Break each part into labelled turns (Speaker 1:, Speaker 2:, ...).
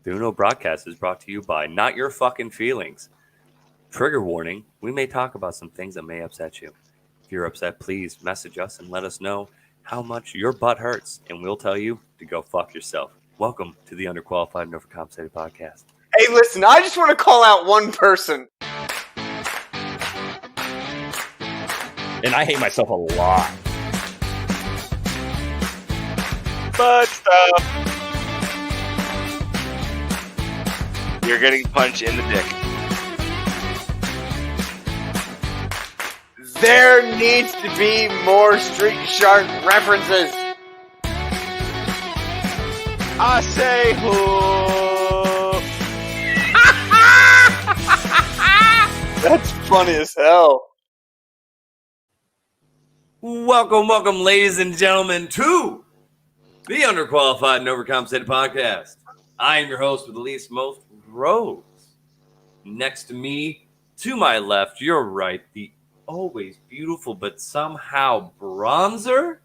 Speaker 1: The Uno broadcast is brought to you by Not Your Fucking Feelings. Trigger warning, we may talk about some things that may upset you. If you're upset, please message us and let us know how much your butt hurts, and we'll tell you to go fuck yourself. Welcome to the Underqualified and Overcompensated podcast.
Speaker 2: Hey, listen, I just want to call out one person.
Speaker 1: And I hate myself a lot.
Speaker 3: Butt stuff. You're getting punched in the dick.
Speaker 2: There needs to be more Street Shark references.
Speaker 3: I say who?
Speaker 2: That's funny as hell.
Speaker 1: Welcome, ladies and gentlemen, to the Underqualified and Overcompensated podcast. I am your host with the least most, Rose. Next to me, to my left, your right, the always beautiful but somehow bronzer,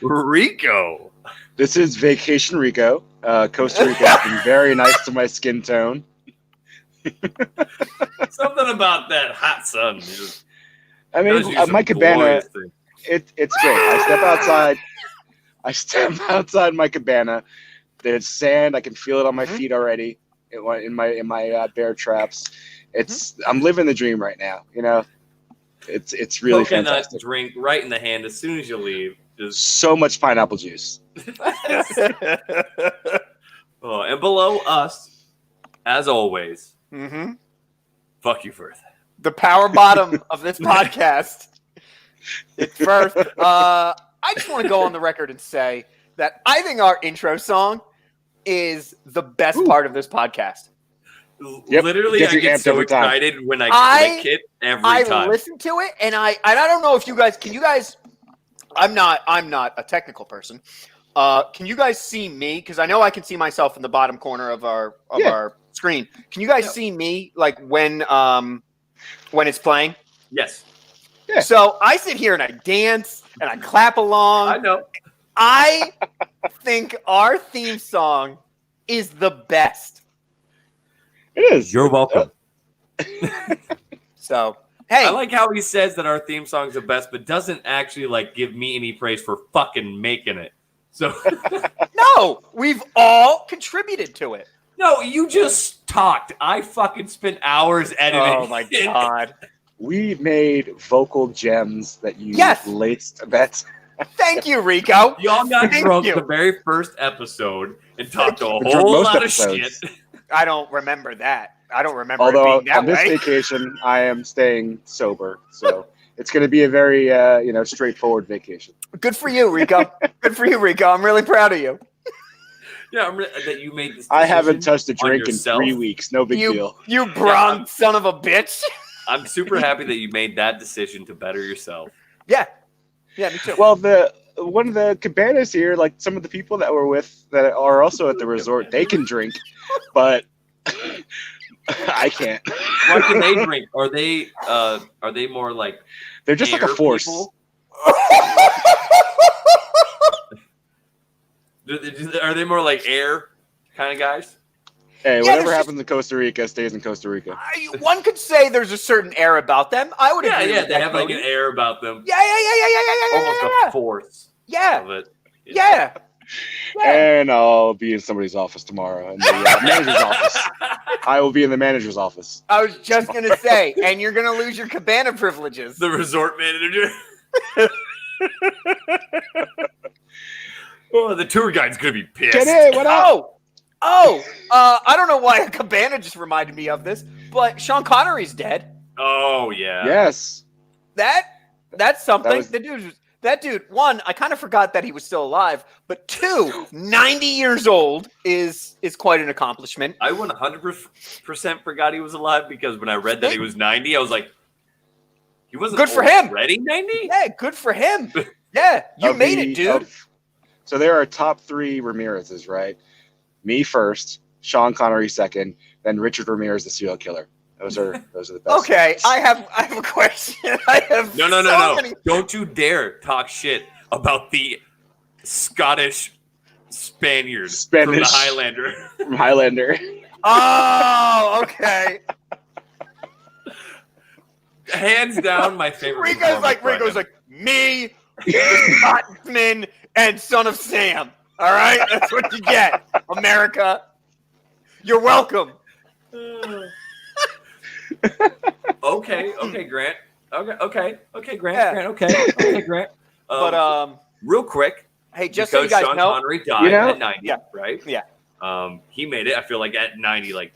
Speaker 1: Rico.
Speaker 4: This is Vacation Rico. Costa Rica has been very nice to my skin tone.
Speaker 1: Something about that hot sun.
Speaker 4: I mean, my cabana, it's great. I step outside my cabana. There's sand. I can feel it on my feet already in my bear traps. I'm living the dream right now. You know, it's really fantastic.
Speaker 1: Drink right in the hand as soon as you leave.
Speaker 4: So much pineapple juice.
Speaker 1: Oh, and below us, as always, fuck you first.
Speaker 2: The power bottom of this podcast. It's first. I just want to go on the record and say that I think our intro song is the best part of this podcast.
Speaker 1: Yep. Literally, I get so excited when I click it every time.
Speaker 2: I listen to it, and I don't know if you guys can. You guys, I'm not a technical person. Can you guys see me? Because I know I can see myself in the bottom corner of our screen. Can you guys see me like when it's playing?
Speaker 1: Yes.
Speaker 4: Yeah.
Speaker 2: So I sit here and I dance and I clap along.
Speaker 1: I know.
Speaker 2: I think our theme song is the best.
Speaker 4: It is.
Speaker 1: You're welcome.
Speaker 2: So, hey.
Speaker 1: I like how he says that our theme song is the best, but doesn't actually like give me any praise for fucking making it. So
Speaker 2: No, we've all contributed to it.
Speaker 1: No, you just talked. I fucking spent hours editing.
Speaker 2: Oh my god.
Speaker 4: We made vocal gems that you laced.
Speaker 2: Thank you, Rico.
Speaker 1: Y'all got drunk the very first episode and talked a whole lot of shit.
Speaker 2: I don't remember that. I don't remember
Speaker 4: it being
Speaker 2: that
Speaker 4: on this vacation, I am staying sober, so it's going to be a very straightforward vacation.
Speaker 2: Good for you, Rico. Good for you, Rico. I'm really proud of you.
Speaker 1: Yeah, that you made this.
Speaker 4: I haven't touched a drink in 3 weeks. No big deal.
Speaker 2: You bronze son of a bitch.
Speaker 1: I'm super happy that you made that decision to better yourself.
Speaker 2: Yeah, me too.
Speaker 4: Well, one of the cabanas here, like some of the people that we're with that are also at the resort, they can drink, but I can't.
Speaker 1: What can they drink? Are they more like
Speaker 4: they're just like a force?
Speaker 1: Are they more like air kind of guys?
Speaker 4: Hey, whatever happens in Costa Rica stays in Costa Rica.
Speaker 2: One could say there's a certain air about them. I would agree.
Speaker 1: Yeah, they have like an air about them.
Speaker 2: Yeah.
Speaker 1: Almost a force.
Speaker 2: Yeah.
Speaker 1: Of it.
Speaker 2: Yeah.
Speaker 4: And I'll be in somebody's office tomorrow in the manager's office. I will be in the manager's office.
Speaker 2: I was just gonna say, and you're gonna lose your cabana privileges.
Speaker 1: The resort manager. Oh, the tour guide's gonna be pissed.
Speaker 4: Get in, what up?
Speaker 2: I don't know why a cabana just reminded me of this, but Sean Connery's dead.
Speaker 1: Oh yeah.
Speaker 4: Yes.
Speaker 2: That's something. That dude, one, I kind of forgot that he was still alive, but two, 90 years old is quite an accomplishment.
Speaker 1: I 100% forgot he was alive because when I read that he was 90, I was like, he wasn't
Speaker 2: good for him.
Speaker 1: Already 90?
Speaker 2: Yeah, good for him. Yeah, you made it, dude.
Speaker 4: So there are top three Ramirez's, right? Me first, Sean Connery second, then Richard Ramirez, the serial killer. Those are the best.
Speaker 2: Okay, I have a question.
Speaker 1: No. Don't you dare talk shit about the Scottish Spaniard
Speaker 4: Spanish.
Speaker 1: from the Highlander.
Speaker 4: From Highlander.
Speaker 2: Oh, okay.
Speaker 1: Hands down, my favorite.
Speaker 2: Rico's like me, the Scotsman, and Son of Sam. All right, that's what you get, America. You're welcome.
Speaker 1: Okay, Grant. Okay, Grant.
Speaker 2: Yeah.
Speaker 1: Grant. Okay, Grant.
Speaker 2: But
Speaker 1: real quick,
Speaker 2: hey, just so you
Speaker 1: because
Speaker 2: guys
Speaker 1: Sean
Speaker 2: know,
Speaker 1: Connery died at 90,
Speaker 2: Yeah.
Speaker 1: right?
Speaker 2: Yeah.
Speaker 1: He made it. I feel like at 90, like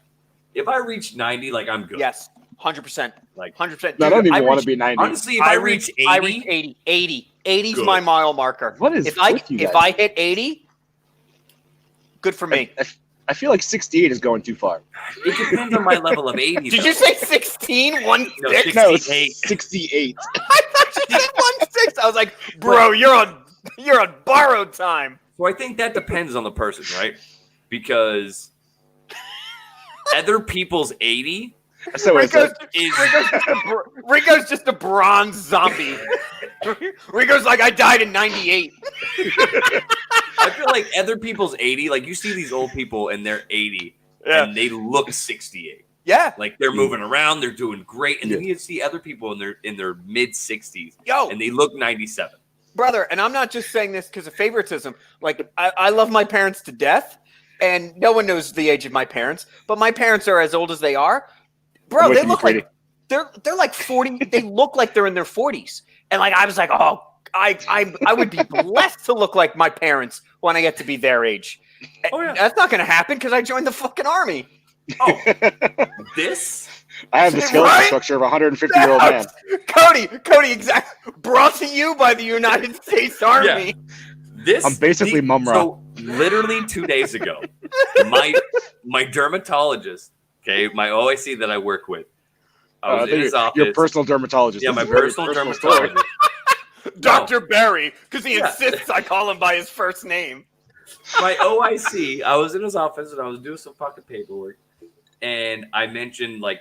Speaker 1: if I reach 90, like I'm good.
Speaker 2: yes, 100%,
Speaker 1: Like
Speaker 2: 100%.
Speaker 4: I don't even want to
Speaker 2: reach-
Speaker 4: be 90.
Speaker 1: honestly, if I reach 80,
Speaker 2: I reach 80. 80's
Speaker 1: Good.
Speaker 2: my mile marker.
Speaker 4: What is
Speaker 2: if I
Speaker 4: with you
Speaker 2: if
Speaker 4: guys?
Speaker 2: I hit 80, good for me.
Speaker 4: I feel like 68 is going too far.
Speaker 1: it depends on my level of 80.
Speaker 2: Did
Speaker 1: though.
Speaker 2: you say 16? 1
Speaker 1: No,
Speaker 2: 6?
Speaker 4: No,
Speaker 1: 68.
Speaker 4: 68.
Speaker 2: I thought you said 1 6. I was like, bro, you're on borrowed time.
Speaker 1: So I think that depends on the person, right? Because other people's 80
Speaker 4: That's what I said.
Speaker 2: Rico's just a bronze zombie. Rico's like, I died in 98.
Speaker 1: I feel like other people's 80, like you see these old people and they're 80
Speaker 2: Yeah.
Speaker 1: and they look 68.
Speaker 2: Yeah.
Speaker 1: Like they're moving around, they're doing great. And then you see other people in their mid 60s
Speaker 2: Yo,
Speaker 1: and they look 97.
Speaker 2: brother, and I'm not just saying this because of favoritism. Like, I love my parents to death, and no one knows the age of my parents, but my parents are as old as they are. Bro,
Speaker 4: With
Speaker 2: they
Speaker 4: you,
Speaker 2: look
Speaker 4: Freddie.
Speaker 2: like they're like 40. They look like they're in their 40s. And like I was like, oh, I would be blessed to look like my parents when I get to be their age.
Speaker 1: Oh, yeah.
Speaker 2: That's not gonna happen because I joined the fucking army.
Speaker 1: Oh, this?
Speaker 4: I have the skeleton
Speaker 2: Right?
Speaker 4: structure of a 150-year-old man.
Speaker 2: Cody, exactly. Brought to you by the United States Army.
Speaker 1: This
Speaker 4: I'm basically Mum Ra.
Speaker 1: So literally 2 days ago, my dermatologist, okay, my OIC that I work with, I was in his office.
Speaker 4: Your personal dermatologist.
Speaker 1: Yeah,
Speaker 4: This
Speaker 1: my
Speaker 4: is a very
Speaker 1: personal
Speaker 4: story.
Speaker 1: dermatologist.
Speaker 2: Dr. Barry, because he
Speaker 1: Yeah.
Speaker 2: insists I call him by his first name.
Speaker 1: My OIC, I was in his office and I was doing some fucking paperwork, and I mentioned like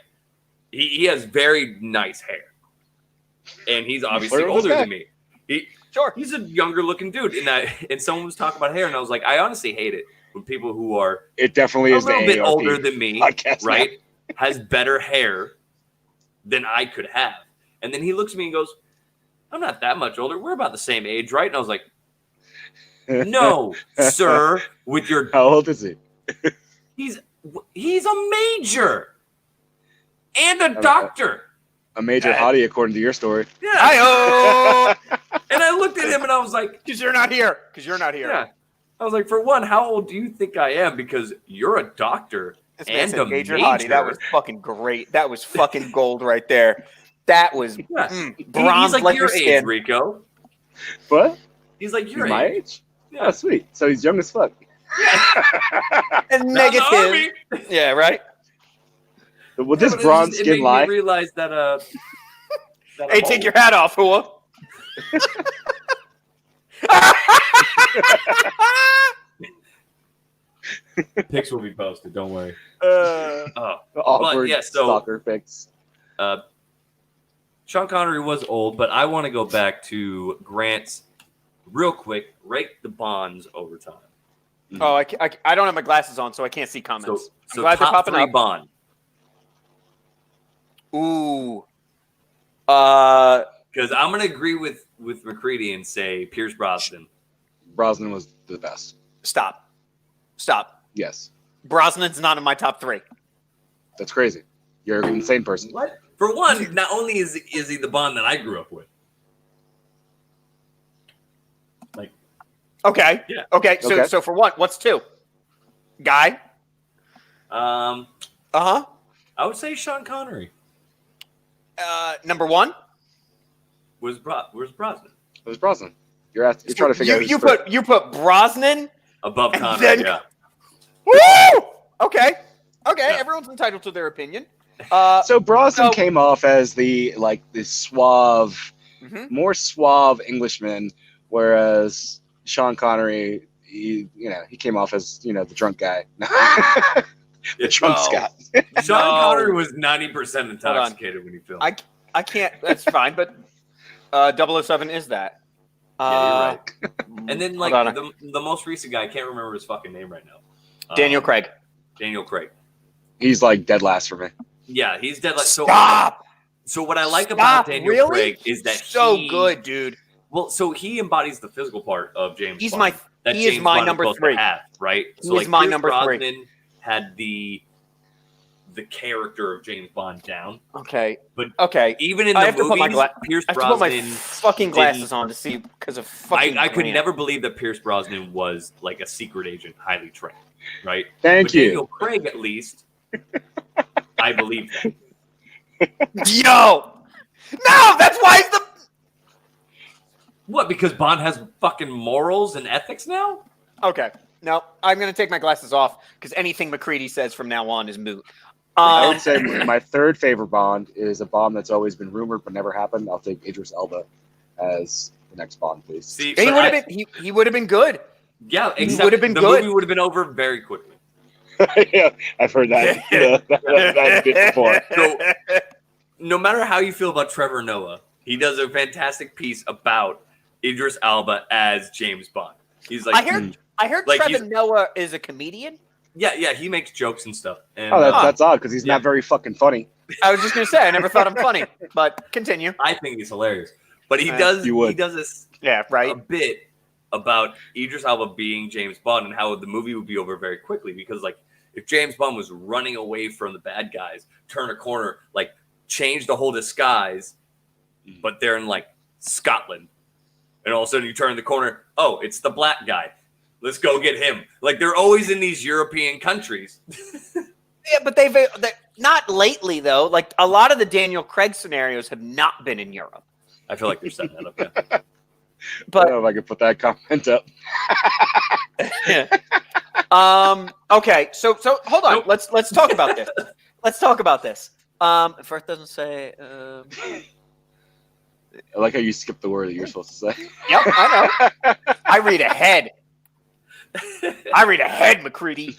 Speaker 1: he has very nice hair, and he's obviously
Speaker 4: Flirt with
Speaker 1: older
Speaker 4: this
Speaker 1: than me.
Speaker 2: Sure.
Speaker 1: He's a younger looking dude, and someone was talking about hair, and I was like, I honestly hate it when people who are
Speaker 4: It definitely
Speaker 1: a
Speaker 4: is the
Speaker 1: little bit
Speaker 4: AARP
Speaker 1: older than me,
Speaker 4: podcast now.
Speaker 1: right, has better hair than I could have. And then he looks at me and goes, I'm not that much older. We're about the same age, right? And I was like, no, sir, with your
Speaker 4: How old is he?
Speaker 1: he's a major and a doctor.
Speaker 4: A major hottie, according to your story.
Speaker 1: Yeah.
Speaker 2: Hi-oh!
Speaker 1: And I looked at him and I was like,
Speaker 2: Because you're not here. Because you're not here.
Speaker 1: yeah. I was like, for one, how old do you think I am? Because you're a doctor
Speaker 2: This man
Speaker 1: and
Speaker 2: said
Speaker 1: a
Speaker 2: major
Speaker 1: major.
Speaker 2: hottie. That was fucking great. That was fucking gold right there. That was
Speaker 1: Yeah.
Speaker 2: bronze
Speaker 1: He's like
Speaker 2: like
Speaker 1: your
Speaker 2: your
Speaker 1: age,
Speaker 2: skin.
Speaker 1: Rico.
Speaker 4: What?
Speaker 1: He's like
Speaker 4: He's
Speaker 1: your
Speaker 4: my
Speaker 1: age.
Speaker 4: age?
Speaker 1: Yeah.
Speaker 4: Oh, sweet. So he's young as fuck.
Speaker 2: And
Speaker 1: Not the
Speaker 2: negative.
Speaker 1: army.
Speaker 2: Yeah, right?
Speaker 4: Will
Speaker 1: Yeah,
Speaker 4: this
Speaker 1: but it
Speaker 4: bronze
Speaker 1: just- it
Speaker 4: skin
Speaker 1: made
Speaker 4: lie?
Speaker 1: me realize that that
Speaker 2: Hey,
Speaker 1: I'm
Speaker 2: take
Speaker 1: old.
Speaker 2: your hat off, Hua.
Speaker 1: Pics will be posted. Don't worry.
Speaker 2: Uh,
Speaker 1: Oh,
Speaker 4: Awkward
Speaker 1: yeah, so-
Speaker 4: stalker pics.
Speaker 1: Sean Connery was old, but I want to go back to Grant's real quick. Rate the Bonds over time.
Speaker 2: oh, I don't have my glasses on, so I can't see
Speaker 1: So,
Speaker 2: comments. I'm
Speaker 1: so
Speaker 2: glad they're
Speaker 1: top
Speaker 2: popping
Speaker 1: three
Speaker 2: up.
Speaker 1: Bond.
Speaker 2: Ooh.
Speaker 1: Because I'm going to agree with McCready and say Pierce Brosnan.
Speaker 4: Brosnan was the best.
Speaker 2: Stop.
Speaker 4: Yes.
Speaker 2: Brosnan's not in my top 3.
Speaker 4: That's crazy. You're an insane person.
Speaker 1: What? For one, not only is he the Bond that I grew up with.
Speaker 2: Okay.
Speaker 1: Yeah.
Speaker 2: Okay.
Speaker 4: Okay.
Speaker 2: So for one, what's 2? Guy.
Speaker 1: I would say Sean Connery
Speaker 2: Number 1.
Speaker 1: was Brosnan
Speaker 4: It was Brosnan. You're trying to figure out
Speaker 2: You
Speaker 4: who's
Speaker 2: put Brosnan.
Speaker 1: above
Speaker 2: And
Speaker 1: Connery.
Speaker 2: then-
Speaker 1: Yeah.
Speaker 2: Woo! Okay.
Speaker 1: Yeah.
Speaker 2: Everyone's entitled to their opinion.
Speaker 4: So Brosnan
Speaker 2: So-
Speaker 4: came off as the suave,
Speaker 2: Mhm.
Speaker 4: more suave Englishman, whereas Sean Connery, he came off as the drunk guy, the drunk
Speaker 1: No.
Speaker 4: Scott.
Speaker 1: Sean
Speaker 2: No.
Speaker 1: Connery was 90%
Speaker 2: on.
Speaker 1: intoxicated when he filmed.
Speaker 2: I can't. That's fine, but 007 is that.
Speaker 1: Yeah, you're right. And then like
Speaker 2: Hold on.
Speaker 1: the most recent guy, I can't remember his fucking name right now.
Speaker 2: Daniel Craig.
Speaker 1: Daniel Craig.
Speaker 4: He's like dead last for me.
Speaker 1: Yeah, he's dead. Like,
Speaker 2: Stop.
Speaker 1: So what I like about Daniel Craig is that
Speaker 2: so good, dude.
Speaker 1: Well, so he embodies the physical part of James
Speaker 2: He's
Speaker 1: Bond.
Speaker 2: He is my number 3.
Speaker 1: Right?
Speaker 2: He
Speaker 1: So
Speaker 2: is my
Speaker 1: Pierce
Speaker 2: number 3.
Speaker 1: Brosnan had the character of James Bond down.
Speaker 2: Okay.
Speaker 1: But
Speaker 2: okay.
Speaker 1: Even in
Speaker 2: I
Speaker 1: the
Speaker 2: have to put my
Speaker 1: movies, Pierce
Speaker 2: I have to put my
Speaker 1: Brosnan
Speaker 2: fucking glasses on to see because of fucking.
Speaker 1: I could
Speaker 2: Grant.
Speaker 1: never believe that Pierce Brosnan was like a secret agent, highly trained, right?
Speaker 4: Thank
Speaker 1: but
Speaker 4: you.
Speaker 1: Daniel Craig, at least, I believe that.
Speaker 2: Yo, no, that's why he's the.
Speaker 1: What? Because Bond has fucking morals and ethics now?
Speaker 2: Okay, no, I'm gonna take my glasses off because anything McCready says from now on is moot.
Speaker 4: I would say my third favorite Bond is a Bond that's always been rumored but never happened. I'll take Idris Elba as the next Bond, please.
Speaker 1: See,
Speaker 2: he would have been. He would have been good.
Speaker 1: Yeah,
Speaker 2: He
Speaker 1: except
Speaker 2: would have been
Speaker 1: the
Speaker 2: good.
Speaker 1: movie would have been over very quickly.
Speaker 4: Yeah, I've heard that that bit before.
Speaker 1: So, no matter how you feel about Trevor Noah, he does a fantastic piece about Idris Elba as James Bond. He's like,
Speaker 2: I heard
Speaker 1: like
Speaker 2: Trevor Noah is a comedian.
Speaker 1: yeah, he makes jokes and stuff. And,
Speaker 4: Oh, that's odd because he's
Speaker 1: yeah.
Speaker 4: not very fucking funny.
Speaker 2: I was just gonna say I never thought him funny, but continue.
Speaker 1: I think he's hilarious. But he
Speaker 2: You
Speaker 1: does
Speaker 4: would.
Speaker 1: this
Speaker 2: Yeah, right.
Speaker 1: a bit about Idris Elba being James Bond and how the movie would be over very quickly because like if James Bond was running away from the bad guys, turn a corner, like change the whole disguise, but they're in like Scotland, and all of a sudden you turn the corner, oh, it's the black guy. Let's go get him. Like they're always in these European countries.
Speaker 2: Yeah, but they've not lately though. Like a lot of the Daniel Craig scenarios have not been in Europe.
Speaker 1: I feel like you're setting that up. Yeah.
Speaker 4: I
Speaker 2: But
Speaker 4: don't know if I could put that comment up.
Speaker 2: okay, so hold on.
Speaker 1: Nope.
Speaker 2: Let's talk about this. Let's talk about this. First doesn't say.
Speaker 4: I like how you skipped the word that you're supposed to say.
Speaker 2: Yep, I know. I read ahead. I read ahead, McCready.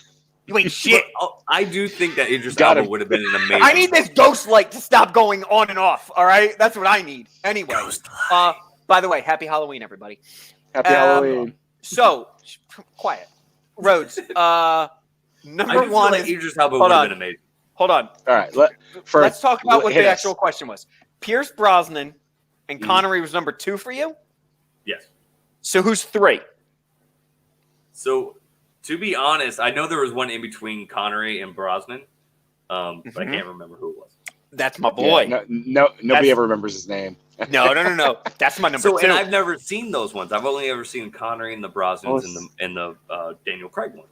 Speaker 2: You ain't shit.
Speaker 1: But, I do think that Idris
Speaker 4: Got
Speaker 1: Elba
Speaker 4: him.
Speaker 1: would have been an amazing.
Speaker 2: I need this ghost light to stop going on and off. All right, that's what I need. Anyway, by the way, happy Halloween, everybody.
Speaker 4: Happy Halloween.
Speaker 2: So, quiet. Rhodes.
Speaker 1: I
Speaker 2: Number
Speaker 1: do feel
Speaker 2: one.
Speaker 1: like Idris Elba
Speaker 2: hold
Speaker 1: would have
Speaker 2: on.
Speaker 1: been amazing.
Speaker 2: Hold on.
Speaker 4: All right.
Speaker 2: Let's talk about what
Speaker 4: hit
Speaker 2: the
Speaker 4: us.
Speaker 2: actual question was. Pierce Brosnan and Connery was number 2 for you.
Speaker 1: Yes.
Speaker 2: So who's 3?
Speaker 1: So, to be honest, I know there was one in between Connery and Brosnan, but I can't remember who it was.
Speaker 2: That's my boy.
Speaker 4: Yeah, nobody ever remembers his name.
Speaker 2: No. That's my number 2.
Speaker 1: And I've never seen those ones. I've only ever seen Connery and the Brosnans and the Daniel Craig ones.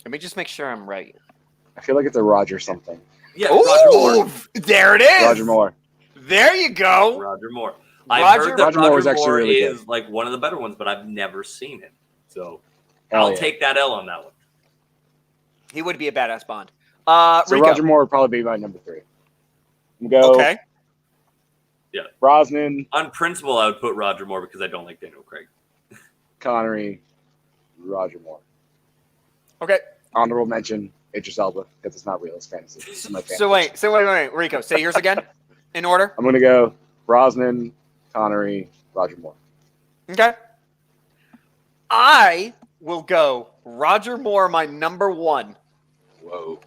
Speaker 2: Let me just make sure I'm right.
Speaker 4: I feel like it's a Roger something.
Speaker 1: Yeah, Roger Moore.
Speaker 2: There it is.
Speaker 4: Roger Moore.
Speaker 2: There you go.
Speaker 1: Roger Moore. I've heard that
Speaker 4: Roger Moore
Speaker 1: Roger
Speaker 4: is actually
Speaker 1: Moore
Speaker 4: really
Speaker 1: is like one of the better ones, but I've never seen it. So
Speaker 4: Hell
Speaker 1: I'll
Speaker 4: yeah.
Speaker 1: take that L on that one.
Speaker 2: He would be a badass Bond.
Speaker 4: So
Speaker 2: Rico.
Speaker 4: Roger Moore would probably be my number 3. Go
Speaker 2: Okay.
Speaker 4: Brosnan,
Speaker 1: On principle, I would put Roger Moore because I don't like Daniel Craig.
Speaker 4: Connery, Roger Moore.
Speaker 2: Okay.
Speaker 4: Honorable mention, Idris Elba, because it's not real, it's fantasy. It's my fantasy.
Speaker 2: So wait. Rico, say yours again in order.
Speaker 4: I'm going to go Brosnan, Connery, Roger Moore.
Speaker 2: Okay. I will go Roger Moore, my number 1.
Speaker 4: Whoa.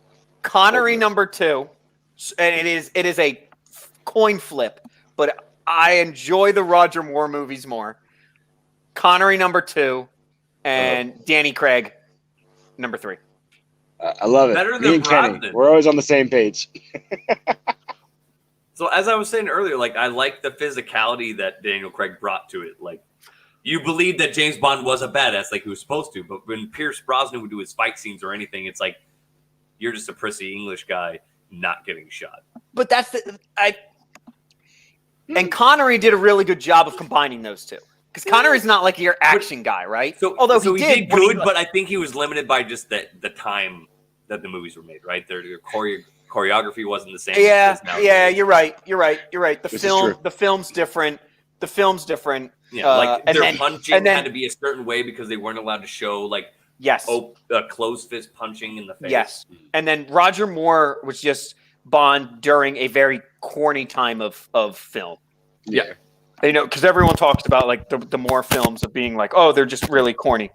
Speaker 2: Connery
Speaker 4: Okay.
Speaker 2: number 2. And it is a coin flip, but I enjoy the Roger Moore movies more. Connery number 2 and Danny Craig number 3.
Speaker 4: I love it.
Speaker 1: Better
Speaker 4: Me
Speaker 1: than
Speaker 4: and Kenny,
Speaker 1: Brosnan.
Speaker 4: we're always on the same page.
Speaker 1: So as I was saying earlier, like I like the physicality that Daniel Craig brought to it. Like you believe that James Bond was a badass, like he was supposed to, but when Pierce Brosnan would do his fight scenes or anything, it's like you're just a prissy English guy not getting shot.
Speaker 2: But that's and Connery did a really good job of combining those two. Because Connery's not like your action guy, right?
Speaker 1: So
Speaker 2: although
Speaker 1: so
Speaker 2: he did
Speaker 1: good, but I think he was limited by just the time that the movies were made, right? Their choreography wasn't the same.
Speaker 2: yeah,
Speaker 1: as nowadays.
Speaker 2: yeah, you're right. The
Speaker 4: This is
Speaker 2: film,
Speaker 4: true.
Speaker 2: the film's different. The film's different.
Speaker 1: Yeah, like
Speaker 2: and
Speaker 1: their
Speaker 2: then-
Speaker 1: punching
Speaker 2: and then-
Speaker 1: had to be a certain way because they weren't allowed to show like
Speaker 2: Yes,
Speaker 1: closed fist punching in the face.
Speaker 2: yes. And then Roger Moore was just Bond during a very corny time of film.
Speaker 1: Yeah.
Speaker 2: You know, because everyone talks about like the more films of being like, oh, they're just really corny.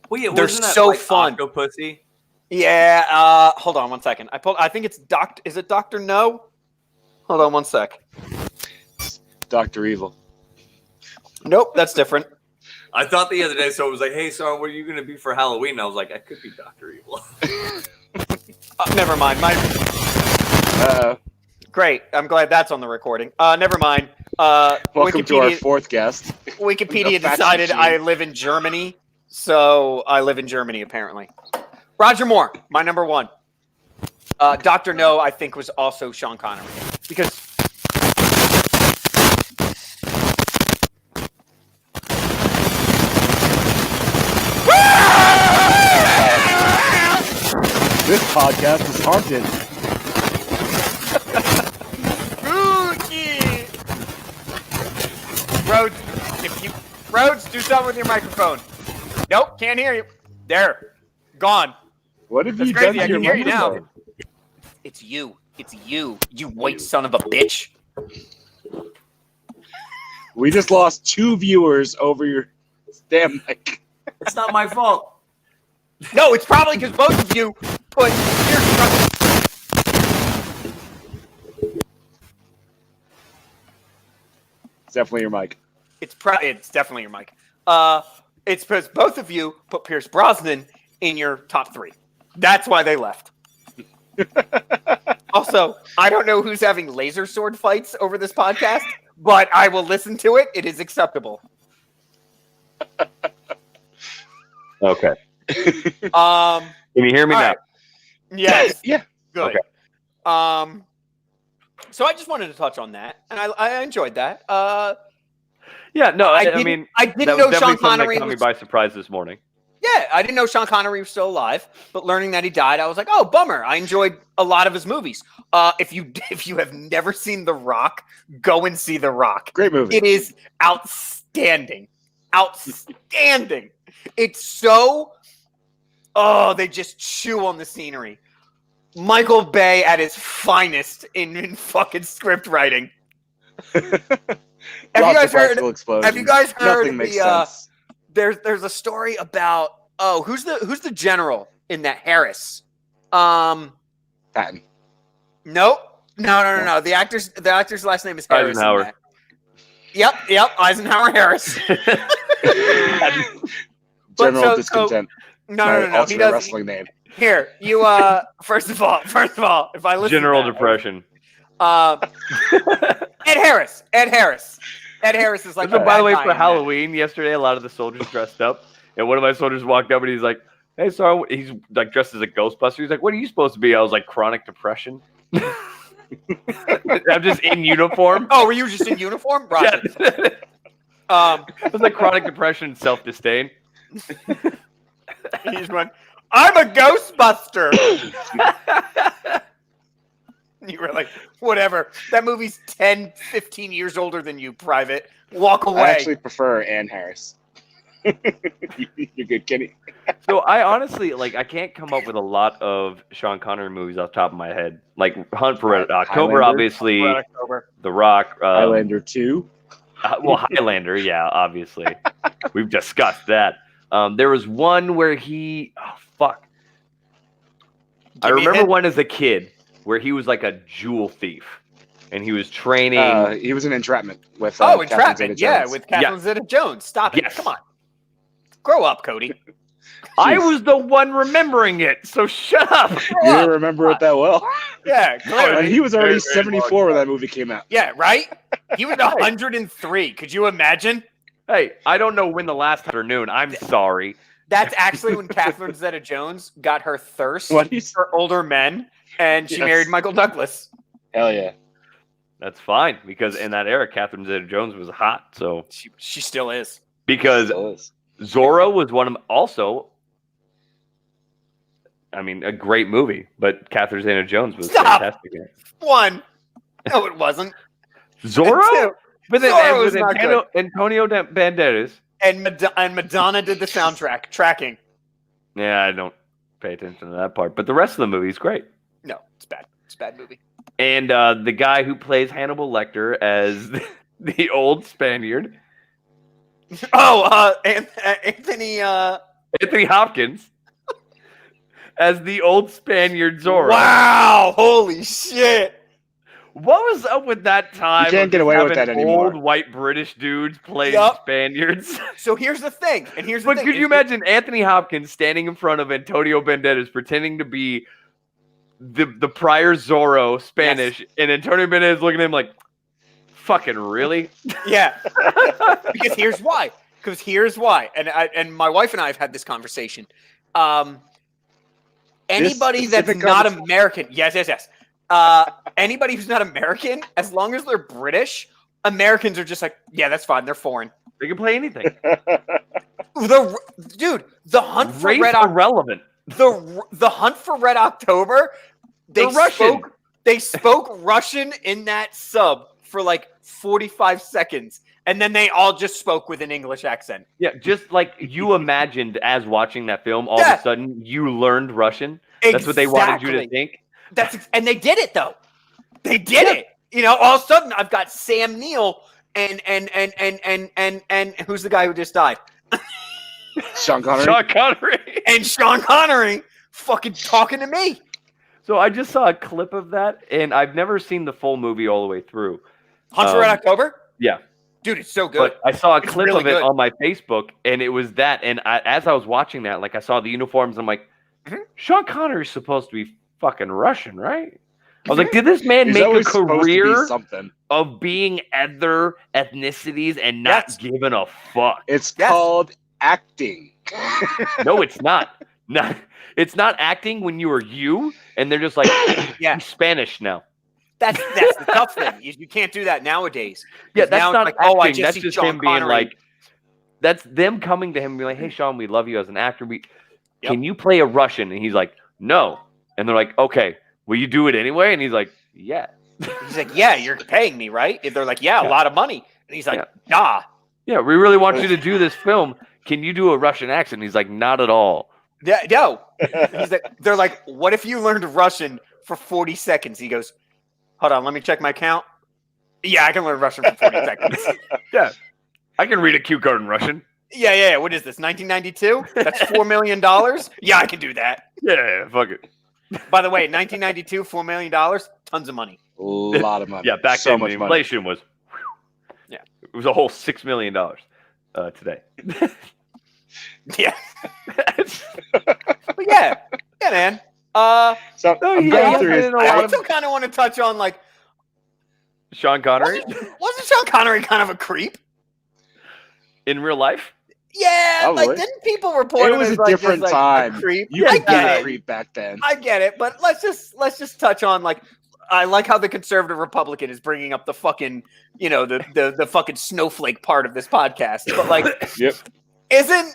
Speaker 1: Well, yeah,
Speaker 2: They're
Speaker 1: wasn't that,
Speaker 2: so
Speaker 1: like,
Speaker 2: fun.
Speaker 1: Octopussy?
Speaker 2: Yeah. Hold on 1 second. I think it's Is it Dr. No? Hold on 1 sec.
Speaker 4: Dr. Evil.
Speaker 2: Nope, that's different.
Speaker 1: I thought the other day, so it was like, hey, so what are you going to be for Halloween? And I was like, I could be Dr. Evil.
Speaker 2: Never mind. Great. I'm glad that's on the recording. Never mind.
Speaker 4: Welcome to our fourth guest.
Speaker 2: Wikipedia
Speaker 4: The fact
Speaker 2: decided
Speaker 4: machine.
Speaker 2: I live in Germany, so I live in Germany apparently. Roger Moore, my number one. Dr. No, I think, was also Sean Connery because.
Speaker 4: This podcast is haunted.
Speaker 2: Rhodes, do something with your microphone. Nope, can't hear you. There, gone.
Speaker 4: What have
Speaker 2: That's
Speaker 4: you
Speaker 2: crazy,
Speaker 4: done
Speaker 2: I
Speaker 4: to
Speaker 2: can
Speaker 4: your
Speaker 2: hear you now.
Speaker 4: microphone?
Speaker 2: It's you. It's you. You white son of a bitch.
Speaker 4: We just lost 2 viewers over your damn mic.
Speaker 1: It's not my fault.
Speaker 2: No, it's probably because both of you put
Speaker 4: It's definitely your mic.
Speaker 2: It's definitely your mic. It's because both of you put Pierce Brosnan in your top 3. That's why they left. Also, I don't know who's having laser sword fights over this podcast, but I will listen to it. It is acceptable.
Speaker 1: Okay.
Speaker 2: Can
Speaker 1: you hear me
Speaker 2: all
Speaker 1: now?
Speaker 2: right. Yes.
Speaker 4: Yeah.
Speaker 2: Good.
Speaker 1: Okay.
Speaker 2: So I just wanted to touch on that, and I enjoyed that.
Speaker 1: Yeah, no,
Speaker 2: I
Speaker 1: I
Speaker 2: didn't
Speaker 1: mean,
Speaker 2: know
Speaker 1: that was
Speaker 2: Sean
Speaker 1: definitely something
Speaker 2: Connery
Speaker 1: that caught me
Speaker 2: was.
Speaker 1: by surprise this morning.
Speaker 2: Yeah, I didn't know Sean Connery was still alive, but learning that he died, I was like, oh, bummer. I enjoyed a lot of his movies. If you have never seen The Rock, go and see The Rock.
Speaker 4: Great movie.
Speaker 2: It is outstanding. Outstanding. It's so they just chew on the scenery. Michael Bay at his finest in fucking script writing. Have you guys heard? Have you guys heard
Speaker 4: Nothing makes
Speaker 2: the?
Speaker 4: sense.
Speaker 2: There's a story about who's the general in that Harris?
Speaker 4: Patton.
Speaker 2: Nope. No. The actor's last name is Harris. in
Speaker 1: Eisenhower.
Speaker 2: that. Yep. Eisenhower Harris.
Speaker 4: General Discontent.
Speaker 2: No. He
Speaker 4: Alternate
Speaker 2: does.
Speaker 4: wrestling name.
Speaker 2: Here, you. First of all, if I listen.
Speaker 1: General
Speaker 2: to that,
Speaker 1: Depression.
Speaker 2: Ed Harris. Ed Harris is like.
Speaker 1: So,
Speaker 2: the
Speaker 1: by the
Speaker 2: bad
Speaker 1: way,
Speaker 2: guy
Speaker 1: for
Speaker 2: in that.
Speaker 1: Halloween yesterday, a lot of the soldiers dressed up, and one of my soldiers walked up and he's like, "Hey, sorry," he's like dressed as a Ghostbuster. He's like, "What are you supposed to be?" I was like, "Chronic depression." I'm just in uniform.
Speaker 2: Oh, were you just in uniform? Right.
Speaker 1: Yes. It was like chronic depression and self-disdain.
Speaker 2: He just went, I'm a Ghostbuster. You were like, whatever. That movie's 10, 15 years older than you, Private. Walk away.
Speaker 4: I actually prefer Ann Harris. You're good, Kenny.
Speaker 1: So I honestly, I can't come up with a lot of Sean Connery movies off the top of my head. Like Hunt for Red October,
Speaker 4: Highlander.
Speaker 1: obviously. The Rock.
Speaker 4: Highlander 2.
Speaker 1: Highlander, yeah, obviously. We've discussed that. There was one where I remember one as a kid where he was like a jewel thief. And he was training.
Speaker 4: He was in Entrapment with
Speaker 2: Entrapment.
Speaker 4: Catherine
Speaker 2: Yeah, with Catherine Zeta-Jones. Stop it.
Speaker 1: Yes.
Speaker 2: Come on. Grow up, Cody.
Speaker 1: I was the one remembering it, so shut up.
Speaker 4: You didn't remember it that well.
Speaker 2: Yeah, clearly.
Speaker 4: He was already
Speaker 1: Very, very
Speaker 4: 74 when that movie came out.
Speaker 2: Yeah, right? He was 103. Could you imagine?
Speaker 1: Hey, I don't know when the last afternoon. I'm sorry.
Speaker 2: That's actually when Catherine Zeta-Jones got her thirst
Speaker 4: What is-
Speaker 2: for older men, and she
Speaker 4: Yes.
Speaker 2: married Michael Douglas.
Speaker 4: Hell yeah.
Speaker 1: That's fine because in that era, Catherine Zeta-Jones was hot. So
Speaker 2: She still is.
Speaker 1: because
Speaker 4: Still is.
Speaker 1: Zorro was one of also. I mean, a great movie, but Catherine Zeta-Jones was
Speaker 2: Stop.
Speaker 1: fantastic in it.
Speaker 2: One. No, it wasn't.
Speaker 1: Zorro,
Speaker 2: Two.
Speaker 1: but then
Speaker 2: Zorro
Speaker 1: with
Speaker 2: was not
Speaker 1: Antonio Banderas.
Speaker 2: And Madonna did the soundtrack tracking.
Speaker 1: Yeah, I don't pay attention to that part, but the rest of the movie is great.
Speaker 2: No, it's bad. It's a bad movie.
Speaker 1: And the guy who plays Hannibal Lecter as
Speaker 5: the old Spaniard,
Speaker 2: Anthony.
Speaker 5: Anthony Hopkins, as the old Spaniard Zorro.
Speaker 2: Wow! Holy shit!
Speaker 5: What was up with that time?
Speaker 4: You can't
Speaker 5: of
Speaker 4: get away with
Speaker 5: having
Speaker 4: that anymore.
Speaker 5: Old white British dudes playing
Speaker 2: Yup.
Speaker 5: Spaniards.
Speaker 2: So here's the thing, and here's the
Speaker 5: But
Speaker 2: thing.
Speaker 5: could you imagine Anthony Hopkins standing in front of Antonio Banderas pretending to be the prior Zorro Spanish, and Antonio Banderas looking at him like, fucking really?
Speaker 2: Yeah. Because here's why. And my wife and I have had this conversation. Anybody that's
Speaker 4: specific
Speaker 2: not
Speaker 4: conversation?
Speaker 2: American, yes. Anybody who's not American, as long as they're British, Americans are just like, yeah, that's fine. They're foreign.
Speaker 5: They can play anything.
Speaker 2: The hunt for
Speaker 5: Race
Speaker 2: Red October.
Speaker 5: irrelevant.
Speaker 2: The hunt for Red October.
Speaker 5: They're Russian.
Speaker 2: They spoke Russian in that sub for like 45 seconds, and then they all just spoke with an English accent.
Speaker 5: Yeah, just like you imagined as watching that film, all
Speaker 2: Yeah.
Speaker 5: of a sudden you learned Russian. That's what they wanted you to
Speaker 2: Exactly.
Speaker 5: think.
Speaker 2: And they did it though. They did it. You know, all of a sudden I've got Sam Neill and who's the guy who just died?
Speaker 4: Sean Connery.
Speaker 5: Sean Connery.
Speaker 2: And Sean Connery fucking talking to me.
Speaker 5: So I just saw a clip of that, and I've never seen the full movie all the way through.
Speaker 2: Hunt for Red October?
Speaker 5: Yeah.
Speaker 2: Dude, it's so good.
Speaker 5: But I saw a
Speaker 2: It's
Speaker 5: clip
Speaker 2: really
Speaker 5: of it
Speaker 2: good.
Speaker 5: on my Facebook, and it was that. And as I was watching that, like I saw the uniforms, I'm like,
Speaker 2: Mhm.
Speaker 5: Sean Connery's supposed to be fucking Russian, right? I was like, did this man
Speaker 4: He's
Speaker 5: make a
Speaker 4: always supposed to be
Speaker 5: career
Speaker 4: something.
Speaker 5: of being other ethnicities and not
Speaker 2: Yes.
Speaker 5: giving a fuck?
Speaker 4: It's
Speaker 2: Yes.
Speaker 4: called acting.
Speaker 5: No, it's not. It's not acting when you are you, and they're just like,
Speaker 2: Yeah.
Speaker 5: I'm Spanish now.
Speaker 2: That's the tough thing. You can't do that nowadays.
Speaker 5: Yeah,
Speaker 2: 'Cause
Speaker 5: that's
Speaker 2: now it's
Speaker 5: not
Speaker 2: like,
Speaker 5: acting.
Speaker 2: oh, I just
Speaker 5: That's
Speaker 2: see
Speaker 5: just
Speaker 2: Sean
Speaker 5: him being
Speaker 2: Connery.
Speaker 5: like, that's them coming to him and being like, hey, Sean, we love you as an actor.
Speaker 2: Yep.
Speaker 5: Can you play a Russian? And he's like, no. And they're like, okay, will you do it anyway? And he's like, yeah.
Speaker 2: He's like, yeah, you're paying me, right? And they're like, yeah, a lot of money. And he's like, nah.
Speaker 5: Yeah, we really want you to do this film. Can you do a Russian accent? He's like, not at all.
Speaker 2: Yeah, no. He's like, they're like, what if you learned Russian for 40 seconds? He goes, hold on, let me check my count. Yeah, I can learn Russian for 40 seconds.
Speaker 5: Yeah. I can read a cue card in Russian.
Speaker 2: Yeah. What is this, 1992? That's $4 million? Yeah, I can do that.
Speaker 5: Yeah, fuck it.
Speaker 2: By the way, 1992, $4 million, tons of money.
Speaker 4: A lot of money.
Speaker 5: Yeah, back
Speaker 4: so
Speaker 5: then
Speaker 4: much
Speaker 5: the
Speaker 4: money.
Speaker 5: inflation was,
Speaker 2: Yeah.
Speaker 5: It was a whole $6 million today.
Speaker 2: Yeah. But yeah, man.
Speaker 4: So
Speaker 5: Oh,
Speaker 4: I'm
Speaker 5: yeah,
Speaker 4: going
Speaker 5: yeah,
Speaker 4: through
Speaker 5: I
Speaker 4: his.
Speaker 5: didn't know
Speaker 2: I
Speaker 5: why-
Speaker 2: also kind of want to touch on, like,
Speaker 5: Sean Connery
Speaker 2: wasn't Sean Connery kind of a creep?
Speaker 5: in real life?
Speaker 2: Yeah,
Speaker 4: Probably.
Speaker 2: like, didn't people report
Speaker 4: It
Speaker 2: him
Speaker 4: was
Speaker 2: as,
Speaker 4: a
Speaker 2: like,
Speaker 4: different
Speaker 2: as, like,
Speaker 4: time.
Speaker 2: a creep?
Speaker 4: You
Speaker 2: I
Speaker 4: could be
Speaker 2: get
Speaker 4: a
Speaker 2: it.
Speaker 4: creep back then.
Speaker 2: I get it, but let's just touch on, like, I like how the conservative Republican is bringing up the fucking, you know, the fucking snowflake part of this podcast. But, like,
Speaker 4: Yep.
Speaker 2: isn't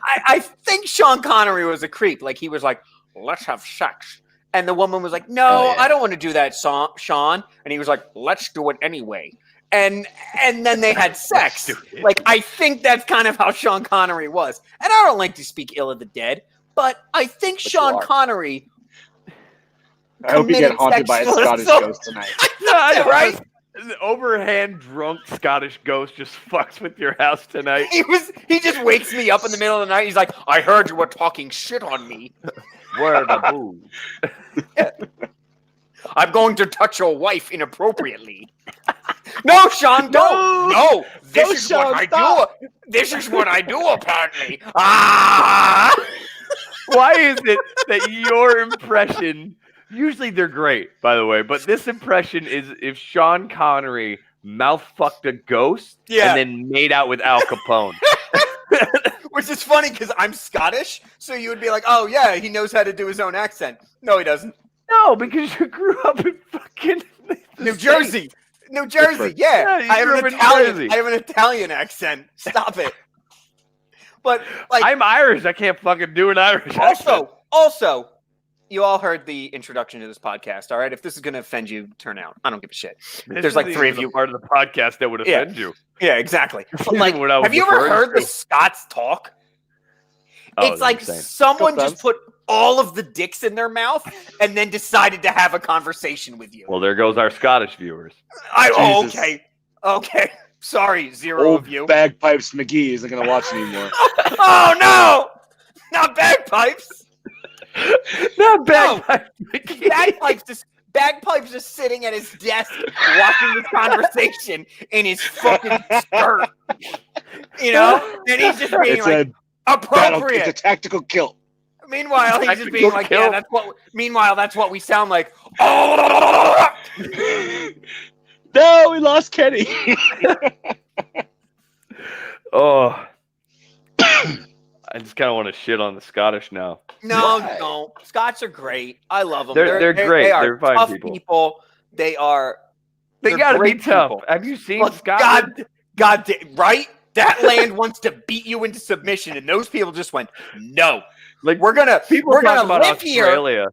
Speaker 2: I think Sean Connery was a creep. Like, he was like, let's have sex. And the woman was like, no,
Speaker 4: Oh, yeah.
Speaker 2: I don't want to do that, Sean. And he was like, let's do it anyway. And then they had sex.
Speaker 5: do it.
Speaker 2: Like, I think that's kind of how Sean Connery was. And I don't like to speak ill of the dead, but I think
Speaker 4: But you
Speaker 2: Sean
Speaker 4: are.
Speaker 2: Connery.
Speaker 4: I hope you get
Speaker 2: committed
Speaker 4: haunted by a
Speaker 2: sexual
Speaker 4: Scottish
Speaker 2: assault.
Speaker 4: ghost tonight.
Speaker 5: Yeah,
Speaker 2: Right?
Speaker 5: An overhand drunk Scottish ghost just fucks with your house tonight.
Speaker 2: He just wakes me up in the middle of the night. He's like, I heard you were talking shit on me.
Speaker 5: Where the boo?
Speaker 2: I'm going to touch your wife inappropriately. No, Sean, don't. No, this
Speaker 4: No,
Speaker 2: is
Speaker 4: Sean,
Speaker 2: what I
Speaker 4: stop.
Speaker 2: do. This is what I do, apparently. Ah!
Speaker 5: Why is it that your impression, usually they're great, by the way, but this impression is if Sean Connery mouth fucked a ghost
Speaker 2: Yeah.
Speaker 5: and then made out with Al Capone.
Speaker 2: Which is funny because I'm Scottish, so you would be like, oh, yeah, he knows how to do his own accent. No, he doesn't.
Speaker 5: No, because you grew up in fucking the
Speaker 2: New
Speaker 5: States.
Speaker 2: Jersey. New Jersey,
Speaker 4: Different.
Speaker 2: yeah.
Speaker 5: Yeah, you
Speaker 2: I have
Speaker 5: grew
Speaker 2: an
Speaker 5: up in
Speaker 2: Italian.
Speaker 5: Jersey.
Speaker 2: I have an Italian accent. Stop it. But like,
Speaker 5: I'm Irish. I can't fucking do an Irish accent.
Speaker 2: also, you all heard the introduction to this podcast. All right, if this is going to offend you, turn out. I don't give a shit.
Speaker 5: This
Speaker 2: there's like
Speaker 5: isn't
Speaker 2: three of
Speaker 5: even
Speaker 2: you.
Speaker 5: the part of the podcast that would
Speaker 2: Yeah.
Speaker 5: offend you.
Speaker 2: Yeah, exactly. But
Speaker 5: Even
Speaker 2: like,
Speaker 5: what I was
Speaker 2: have you ever
Speaker 5: referring
Speaker 2: heard the
Speaker 5: to.
Speaker 2: Scots talk?
Speaker 5: Oh,
Speaker 2: It's like
Speaker 5: insane.
Speaker 2: someone
Speaker 4: Makes
Speaker 2: just put all of the dicks in their mouth and then decided to have a conversation with you.
Speaker 5: Well, there goes our Scottish viewers.
Speaker 2: Oh,
Speaker 4: Jesus.
Speaker 2: okay. Okay. Sorry, zero
Speaker 4: Old
Speaker 2: of you.
Speaker 4: Bagpipes McGee isn't gonna watch anymore.
Speaker 2: Oh no! Not bagpipes.
Speaker 5: Not
Speaker 2: No.
Speaker 5: bad.
Speaker 2: Bagpipes just sitting at his desk watching this conversation in his fucking skirt. You know? And he's just being
Speaker 4: It's
Speaker 2: like,
Speaker 4: a battle.
Speaker 2: appropriate.
Speaker 4: It's a tactical kill.
Speaker 2: Meanwhile, he's just
Speaker 5: Tactical
Speaker 2: being like, yeah,
Speaker 5: kill.
Speaker 2: that's what we sound like.
Speaker 4: No, we lost Kenny.
Speaker 5: Oh. I just kind of want to shit on the Scottish now.
Speaker 2: No. Scots are great. I love them.
Speaker 5: They're great.
Speaker 2: They are
Speaker 5: They're fine
Speaker 2: tough
Speaker 5: people.
Speaker 2: They are.
Speaker 5: They
Speaker 2: they're
Speaker 5: gotta be
Speaker 2: great
Speaker 5: tough.
Speaker 2: people.
Speaker 5: Have you seen
Speaker 2: Well,
Speaker 5: Scotland?
Speaker 2: right? That land wants to beat you into submission, and those people just went, no.
Speaker 5: Like
Speaker 2: We're gonna
Speaker 5: people talk about
Speaker 2: live here.
Speaker 5: Australia.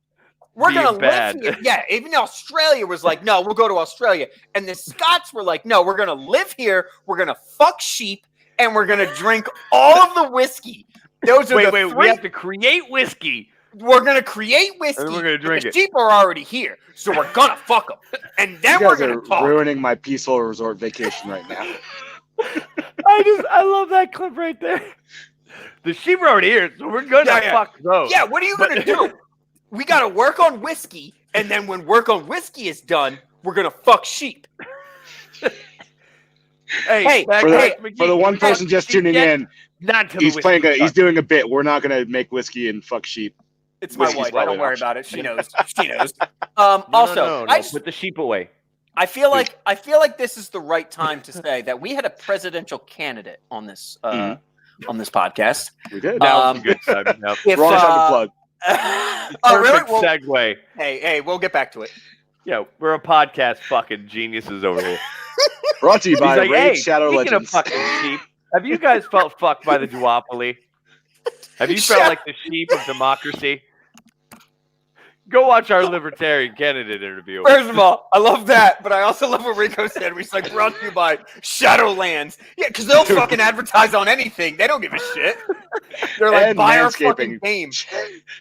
Speaker 2: We're
Speaker 5: being
Speaker 2: gonna
Speaker 5: bad.
Speaker 2: live here. Yeah, even Australia was like, no, we'll go to Australia. And the Scots were like, no, we're gonna live here, we're gonna fuck sheep, and we're gonna drink all of the whiskey. Those are
Speaker 5: Wait,
Speaker 2: the
Speaker 5: we
Speaker 2: three.
Speaker 5: have to create whiskey.
Speaker 2: We're gonna create whiskey.
Speaker 5: And we're gonna
Speaker 2: but
Speaker 5: drink
Speaker 2: the
Speaker 5: it.
Speaker 2: sheep are already here, so we're gonna fuck them, and
Speaker 4: You
Speaker 2: then we're
Speaker 4: guys
Speaker 2: gonna
Speaker 4: are
Speaker 2: talk.
Speaker 4: ruining my peaceful resort vacation right now.
Speaker 5: I love that clip right there. The sheep are already here, so we're gonna
Speaker 2: Yeah.
Speaker 5: fuck those.
Speaker 2: Yeah, what are you gonna do? We gotta work on whiskey, and then when work on whiskey is done, we're gonna fuck sheep. Hey,
Speaker 5: back
Speaker 4: For
Speaker 5: to
Speaker 4: the,
Speaker 5: McGee.
Speaker 4: for the one person just
Speaker 5: Sheep
Speaker 4: tuning
Speaker 5: yet?
Speaker 4: in,
Speaker 5: Not to the
Speaker 4: he's
Speaker 5: whiskey
Speaker 4: he's doing a bit. We're not gonna make whiskey and fuck sheep.
Speaker 2: It's my
Speaker 4: Whiskey's
Speaker 2: wife. I
Speaker 4: probably
Speaker 2: don't
Speaker 4: an
Speaker 2: worry
Speaker 4: option.
Speaker 2: about it. She knows. She knows.
Speaker 5: No,
Speaker 2: I just
Speaker 5: put the sheep away.
Speaker 2: I feel like this is the right time to say that we had a presidential candidate on this on this podcast.
Speaker 4: We did.
Speaker 5: That was
Speaker 2: Um,
Speaker 5: a good time. Yep.
Speaker 2: If,
Speaker 4: Wrong time to plug.
Speaker 2: oh really?
Speaker 5: Perfect
Speaker 2: Well,
Speaker 5: segue.
Speaker 2: hey, we'll get back to it.
Speaker 5: Yeah, we're a podcast fucking geniuses over here.
Speaker 4: Brought to you by
Speaker 5: He's like,
Speaker 4: Raid
Speaker 5: hey,
Speaker 4: Shadow
Speaker 5: speaking
Speaker 4: Legends.
Speaker 5: of fucking sheep, have you guys felt fucked by the duopoly? Have you felt like the sheep of democracy? Go watch our libertarian candidate interview.
Speaker 2: First of all, I love that, but I also love what Rico said. He's like, brought to you by Shadowlands. Yeah, because they'll fucking advertise on anything. They don't give a shit. They're like,
Speaker 4: And
Speaker 2: buy our
Speaker 4: manscaping.
Speaker 2: fucking game.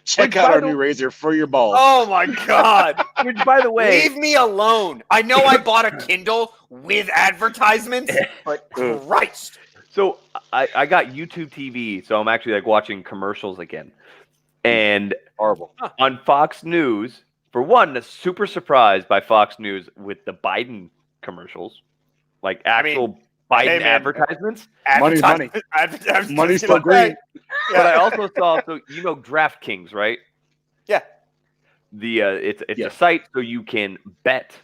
Speaker 4: Check
Speaker 5: Which,
Speaker 4: out
Speaker 5: by
Speaker 4: our
Speaker 5: the-
Speaker 4: new razor for your balls.
Speaker 2: Oh my god.
Speaker 5: Which, by the way,
Speaker 2: Leave me alone. I know I bought a Kindle with advertisements, but Christ.
Speaker 5: so I got YouTube TV, so I'm actually like watching commercials again. And
Speaker 4: Horrible.
Speaker 5: on Fox News, for one, super surprised by Fox News with the Biden commercials, like actual Biden
Speaker 2: hey, man.
Speaker 5: advertisements.
Speaker 4: Money's money.
Speaker 2: Advertisements.
Speaker 4: Money's still green.
Speaker 5: But I also saw, so you know, DraftKings, right?
Speaker 2: Yeah.
Speaker 5: The it's
Speaker 4: Yeah.
Speaker 5: a site so you can bet.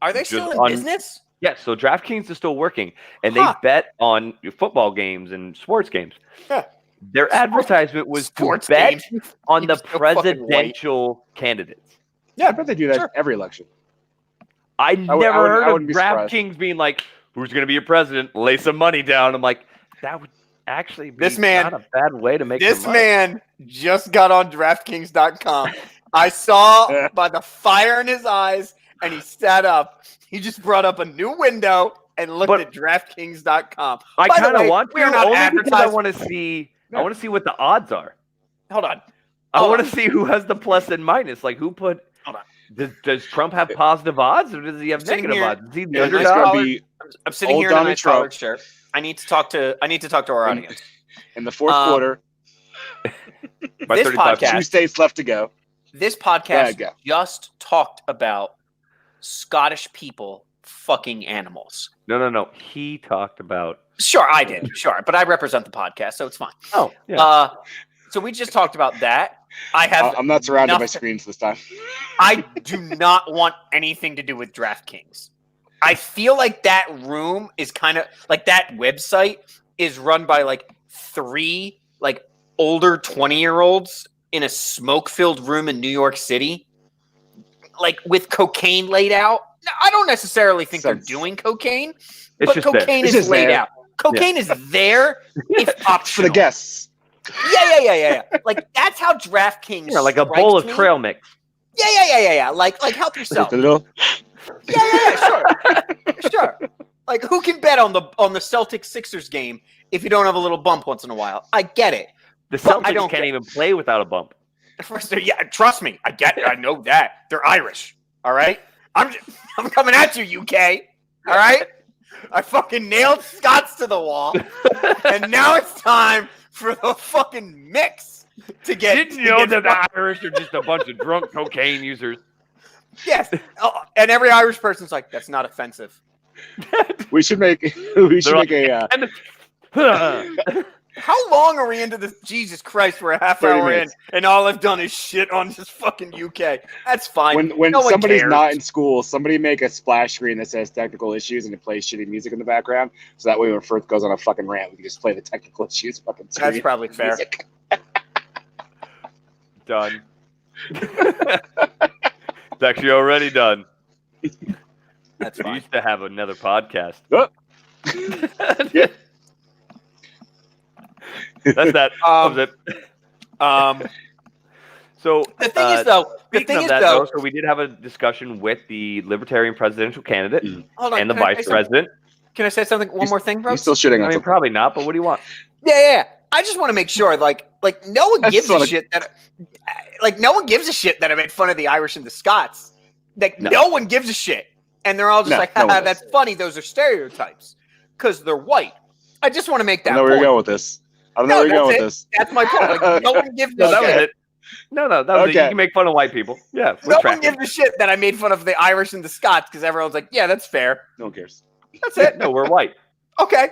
Speaker 2: Are they
Speaker 5: Just
Speaker 2: still in
Speaker 5: on-
Speaker 2: business?
Speaker 5: Yes, so DraftKings is still working, and
Speaker 2: Huh.
Speaker 5: they bet on football games and sports games.
Speaker 2: Yeah.
Speaker 5: Their advertisement was
Speaker 2: Sports
Speaker 5: to bet
Speaker 2: games.
Speaker 5: on
Speaker 2: You
Speaker 5: the
Speaker 2: just go fucking white.
Speaker 5: presidential candidates.
Speaker 4: Yeah, I bet they do that
Speaker 2: Sure.
Speaker 4: every election.
Speaker 5: I
Speaker 4: would-
Speaker 5: never
Speaker 4: I
Speaker 5: heard of
Speaker 4: wouldn't be surprised.
Speaker 5: DraftKings being like, "Who's going to be your president? Lay some money down." I'm like, that would actually be
Speaker 2: This man-
Speaker 5: not a bad way to make
Speaker 2: This
Speaker 5: some money.
Speaker 2: man just got on DraftKings.com. I saw by the fire in his eyes, and he sat up. He just brought up a new window and looked
Speaker 5: But-
Speaker 2: at DraftKings.com.
Speaker 5: I
Speaker 2: By the
Speaker 5: kind of
Speaker 2: way,
Speaker 5: want to
Speaker 2: we are not
Speaker 5: only because I
Speaker 2: advertising-
Speaker 5: want to see. I want to see what the odds are.
Speaker 2: Hold on.
Speaker 5: I
Speaker 2: Hold
Speaker 5: want
Speaker 2: on.
Speaker 5: to see who has the plus and minus. Like who put.
Speaker 2: Hold on.
Speaker 5: Does Trump have positive odds or does he have
Speaker 2: Sitting
Speaker 5: negative
Speaker 2: here-
Speaker 5: odds? Is he the
Speaker 4: Yeah, it's
Speaker 5: underdog?
Speaker 4: gonna be
Speaker 2: I'm sitting
Speaker 4: Old
Speaker 2: here in a
Speaker 4: Donald
Speaker 2: nice
Speaker 4: Trump.
Speaker 2: collared shirt. I need to talk to our audience.
Speaker 4: in the fourth
Speaker 2: Um,
Speaker 4: quarter.
Speaker 5: By
Speaker 2: this
Speaker 5: 35
Speaker 2: podcast-
Speaker 4: 2 states left to go.
Speaker 2: This
Speaker 4: Yeah,
Speaker 2: podcast
Speaker 4: go.
Speaker 2: just talked about Scottish people fucking animals.
Speaker 5: No. He talked about.
Speaker 2: Sure, I did. Sure, but I represent the podcast, so it's fine.
Speaker 5: Oh, yeah.
Speaker 2: So we just talked about that. I have.
Speaker 4: I'm not surrounded by
Speaker 2: nothing-
Speaker 4: screens this time.
Speaker 2: I do not want anything to do with DraftKings. I feel like that room is kind of like that website is run by like three like older 20-year-olds in a smoke-filled room in New York City, like with cocaine laid out. Now, I don't necessarily think they're
Speaker 4: Sounds-
Speaker 2: doing cocaine,
Speaker 5: It's
Speaker 2: but
Speaker 5: just there.
Speaker 2: cocaine
Speaker 4: It's
Speaker 2: is
Speaker 4: just
Speaker 2: laid
Speaker 4: there.
Speaker 2: out. Cocaine is there if
Speaker 4: For
Speaker 2: optional.
Speaker 4: the guests.
Speaker 2: Yeah. Like that's how DraftKings.
Speaker 5: Yeah, like a bowl of
Speaker 2: strikes me.
Speaker 5: trail mix.
Speaker 2: Yeah. Like help yourself.
Speaker 4: The little-
Speaker 2: Sure. Like who can bet on the Celtics Sixers game if you don't have a little bump once in a while? I get it.
Speaker 5: The
Speaker 2: Well, I
Speaker 5: Celtics
Speaker 2: don't
Speaker 5: can't
Speaker 2: get-
Speaker 5: even play without a bump.
Speaker 2: First, yeah, trust me, I get it. I know that they're Irish. All right, I'm coming at you, UK. All right, I fucking nailed Scots to the wall, and now it's time for the fucking mix to get.
Speaker 5: Didn't you know that the Irish are just a bunch of drunk cocaine users?
Speaker 2: Yes, and every Irish person's like, "That's not offensive."
Speaker 4: We should make a.
Speaker 2: How long are we into this? Jesus Christ, we're a half
Speaker 4: 30
Speaker 2: hour
Speaker 4: minutes.
Speaker 2: in, and all I've done is shit on just fucking UK. That's fine.
Speaker 4: When
Speaker 2: No one
Speaker 4: somebody's
Speaker 2: cares.
Speaker 4: not in school, somebody make a splash screen that says technical issues and it plays shitty music in the background. So that way, when Firth goes on a fucking rant, we can just play the technical issues fucking screen.
Speaker 2: That's probably fair.
Speaker 4: Music.
Speaker 5: Done. It's actually already done.
Speaker 2: That's
Speaker 5: We
Speaker 2: fine.
Speaker 5: used to have another podcast.
Speaker 4: Oh. Yeah.
Speaker 5: That's that. That was it. So
Speaker 2: The thing is, though,
Speaker 5: speaking of that, though, so we did have a discussion with the Libertarian presidential candidate
Speaker 2: hold on,
Speaker 5: and the
Speaker 2: can I say
Speaker 5: vice
Speaker 2: something?
Speaker 5: president.
Speaker 2: Can I say something? One more thing, bro?
Speaker 4: He's still shitting on
Speaker 5: I mean,
Speaker 4: something.
Speaker 5: probably not, but what do you want?
Speaker 2: Yeah. I just want to make sure, like no one
Speaker 4: I
Speaker 2: gives
Speaker 4: just
Speaker 2: a
Speaker 4: wanna-
Speaker 2: shit that, no one gives a shit that I made fun of the Irish and the Scots. Like,
Speaker 5: No.
Speaker 2: no one gives a shit, and they're all just
Speaker 4: No,
Speaker 2: like,
Speaker 4: no one
Speaker 2: "Haha,
Speaker 4: does.
Speaker 2: that's funny. Those are stereotypes because they're white." I just want to make
Speaker 4: I
Speaker 2: that
Speaker 4: don't know where
Speaker 2: point.
Speaker 4: you're going with this. I don't know
Speaker 2: No,
Speaker 4: where you're going
Speaker 2: that's
Speaker 4: with this.
Speaker 2: That's my point. Like, no one gives
Speaker 5: No,
Speaker 2: a
Speaker 5: that was
Speaker 2: shit.
Speaker 5: it. No, that was it.
Speaker 4: Okay.
Speaker 5: You can make fun of white people. Yeah, we're
Speaker 2: No one
Speaker 5: tracking.
Speaker 2: gives a shit that I made fun of the Irish and the Scots because everyone's like, "Yeah, that's fair."
Speaker 4: No one cares.
Speaker 2: That's it.
Speaker 5: No, we're white.
Speaker 2: Okay.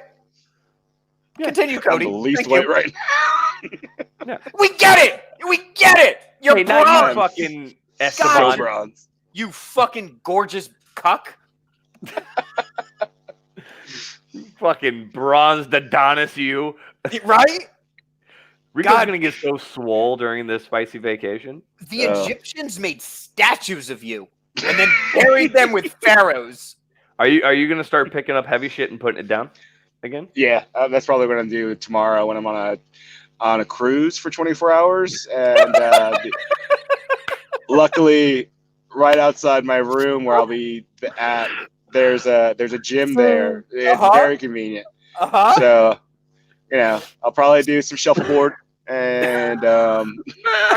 Speaker 5: Yeah.
Speaker 2: Continue,
Speaker 4: I'm
Speaker 2: Cody.
Speaker 4: the least
Speaker 2: Thank
Speaker 4: white
Speaker 2: you.
Speaker 4: right
Speaker 2: We get it. We get it. You're
Speaker 5: Hey, now you
Speaker 2: bronze.
Speaker 5: fucking
Speaker 4: now.
Speaker 5: Esteban.
Speaker 4: Bronze.
Speaker 2: You fucking gorgeous cuck.
Speaker 5: Fucking bronzed Adonis, you.
Speaker 2: Right?
Speaker 5: Rico's
Speaker 2: God.
Speaker 5: gonna get so swole during this spicy vacation.
Speaker 2: The
Speaker 4: Oh.
Speaker 2: Egyptians made statues of you and then buried them with pharaohs.
Speaker 5: Are you gonna start picking up heavy shit and putting it down again?
Speaker 4: Yeah, that's probably what I'm gonna do tomorrow when I'm on a cruise for 24 hours. And luckily, right outside my room where I'll be at, there's a gym there. It's
Speaker 2: Uh-huh.
Speaker 4: very convenient.
Speaker 2: Uh-huh.
Speaker 4: So, I'll probably do some shuffleboard and
Speaker 2: Are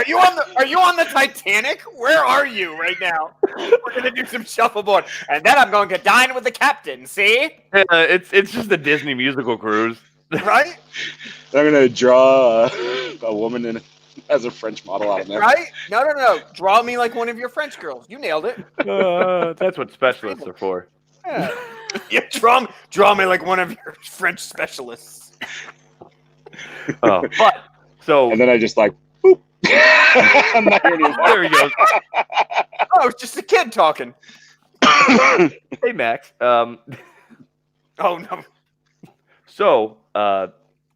Speaker 2: you on the Titanic? Where are you right now? We're gonna do some shuffleboard. And then I'm going to dine with the captain, see?
Speaker 5: It's just a Disney musical cruise.
Speaker 2: Right?
Speaker 4: I'm gonna draw a woman as a French model out of there.
Speaker 2: Right? No. Draw me like one of your French girls. You nailed it.
Speaker 5: That's what specialists are for.
Speaker 2: Yeah. Yeah, draw me like one of your French specialists.
Speaker 5: Oh, but so
Speaker 4: And then I just like, boop. I'm not hearing you.
Speaker 5: there he goes.
Speaker 2: Oh, it's just a kid talking.
Speaker 5: Hey Max.
Speaker 2: Oh no.
Speaker 5: So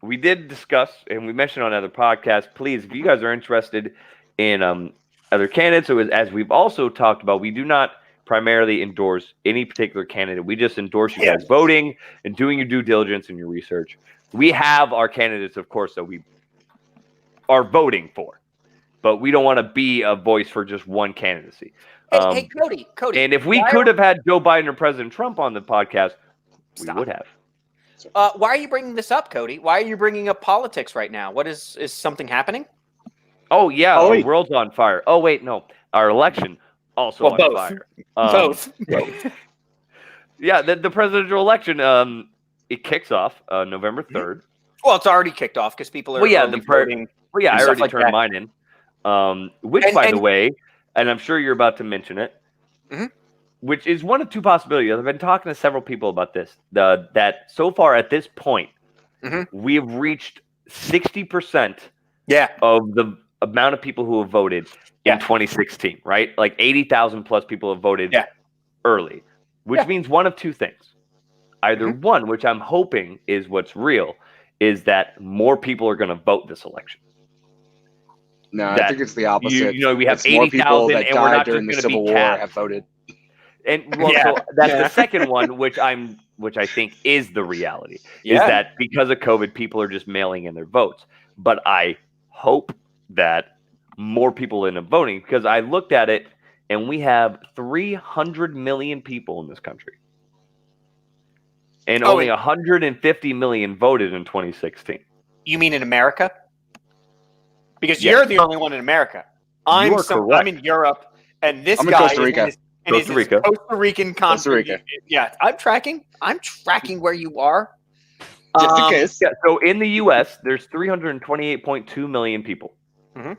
Speaker 5: we did discuss, and we mentioned on other podcasts. Please, if you guys are interested in other candidates, so as we've also talked about, we do not primarily endorse any particular candidate. We just endorse you guys voting and doing your due diligence and your research. We have our candidates, of course, that we are voting for, but we don't want to be a voice for just one candidacy.
Speaker 2: Hey, Cody.
Speaker 5: And if we
Speaker 2: why
Speaker 5: could
Speaker 2: are-
Speaker 5: have had Joe Biden or President Trump on the podcast, we
Speaker 2: Stop.
Speaker 5: would have.
Speaker 2: Why are you bringing this up, Cody? Why are you bringing up politics right now? What is something happening?
Speaker 5: Oh yeah,
Speaker 4: Oh,
Speaker 5: our
Speaker 4: wait.
Speaker 5: world's on fire. Oh wait, no, our election also
Speaker 2: Well,
Speaker 5: on
Speaker 2: both.
Speaker 5: fire.
Speaker 2: Both.
Speaker 5: Yeah, the presidential election. It kicks off November 3rd.
Speaker 2: Well, it's already kicked off because people are
Speaker 5: Well, yeah,
Speaker 2: early
Speaker 5: the prayer-
Speaker 2: voting.
Speaker 5: Well, yeah,
Speaker 2: And
Speaker 5: I
Speaker 2: stuff
Speaker 5: already
Speaker 2: like
Speaker 5: turned
Speaker 2: that.
Speaker 5: mine in. Which,
Speaker 2: And-
Speaker 5: by the
Speaker 2: and-
Speaker 5: way, and I'm sure you're about to mention it,
Speaker 2: Mhm.
Speaker 5: which is one of two possibilities. I've been talking to several people about this. That so far at this point,
Speaker 2: Mhm.
Speaker 5: we have reached 60%
Speaker 2: Yeah.
Speaker 5: of the amount of people who have voted
Speaker 2: Yeah.
Speaker 5: in 2016, right? Like 80,000 plus people have voted
Speaker 2: Yeah.
Speaker 5: early, which
Speaker 2: Yeah.
Speaker 5: means one of two things. Either one, which I'm hoping is what's real, is that more people are going to vote this election.
Speaker 4: No, I
Speaker 5: That
Speaker 4: think it's the opposite.
Speaker 5: you know, we have
Speaker 4: It's more
Speaker 5: 80,000
Speaker 4: people that
Speaker 5: and we're
Speaker 4: died
Speaker 5: not
Speaker 4: during the
Speaker 5: just gonna
Speaker 4: Civil
Speaker 5: be
Speaker 4: War
Speaker 5: capped.
Speaker 4: have voted.
Speaker 5: And well,
Speaker 2: Yeah.
Speaker 5: so that's
Speaker 2: Yeah.
Speaker 5: the second one, which I think is the reality, is
Speaker 2: Yeah.
Speaker 5: that because of COVID, people are just mailing in their votes. But I hope that more people end up voting, because I looked at it and we have 300 million people in this country. And
Speaker 2: Oh,
Speaker 5: only
Speaker 2: and-
Speaker 5: 150 million voted in 2016.
Speaker 2: You mean in America? Because
Speaker 5: Yes.
Speaker 2: you're the only one in America. I'm
Speaker 5: are correct.
Speaker 2: in Europe, and this
Speaker 4: I'm in
Speaker 2: guy
Speaker 4: Costa
Speaker 2: is
Speaker 4: Rica.
Speaker 2: in It is
Speaker 5: Costa Rica.
Speaker 2: Costa Rican
Speaker 4: Costa Rica.
Speaker 2: Yeah, I'm tracking where you are.
Speaker 4: Just in case.
Speaker 5: Yeah, so in the U.S., there's 328.2 million people.
Speaker 2: Mhm.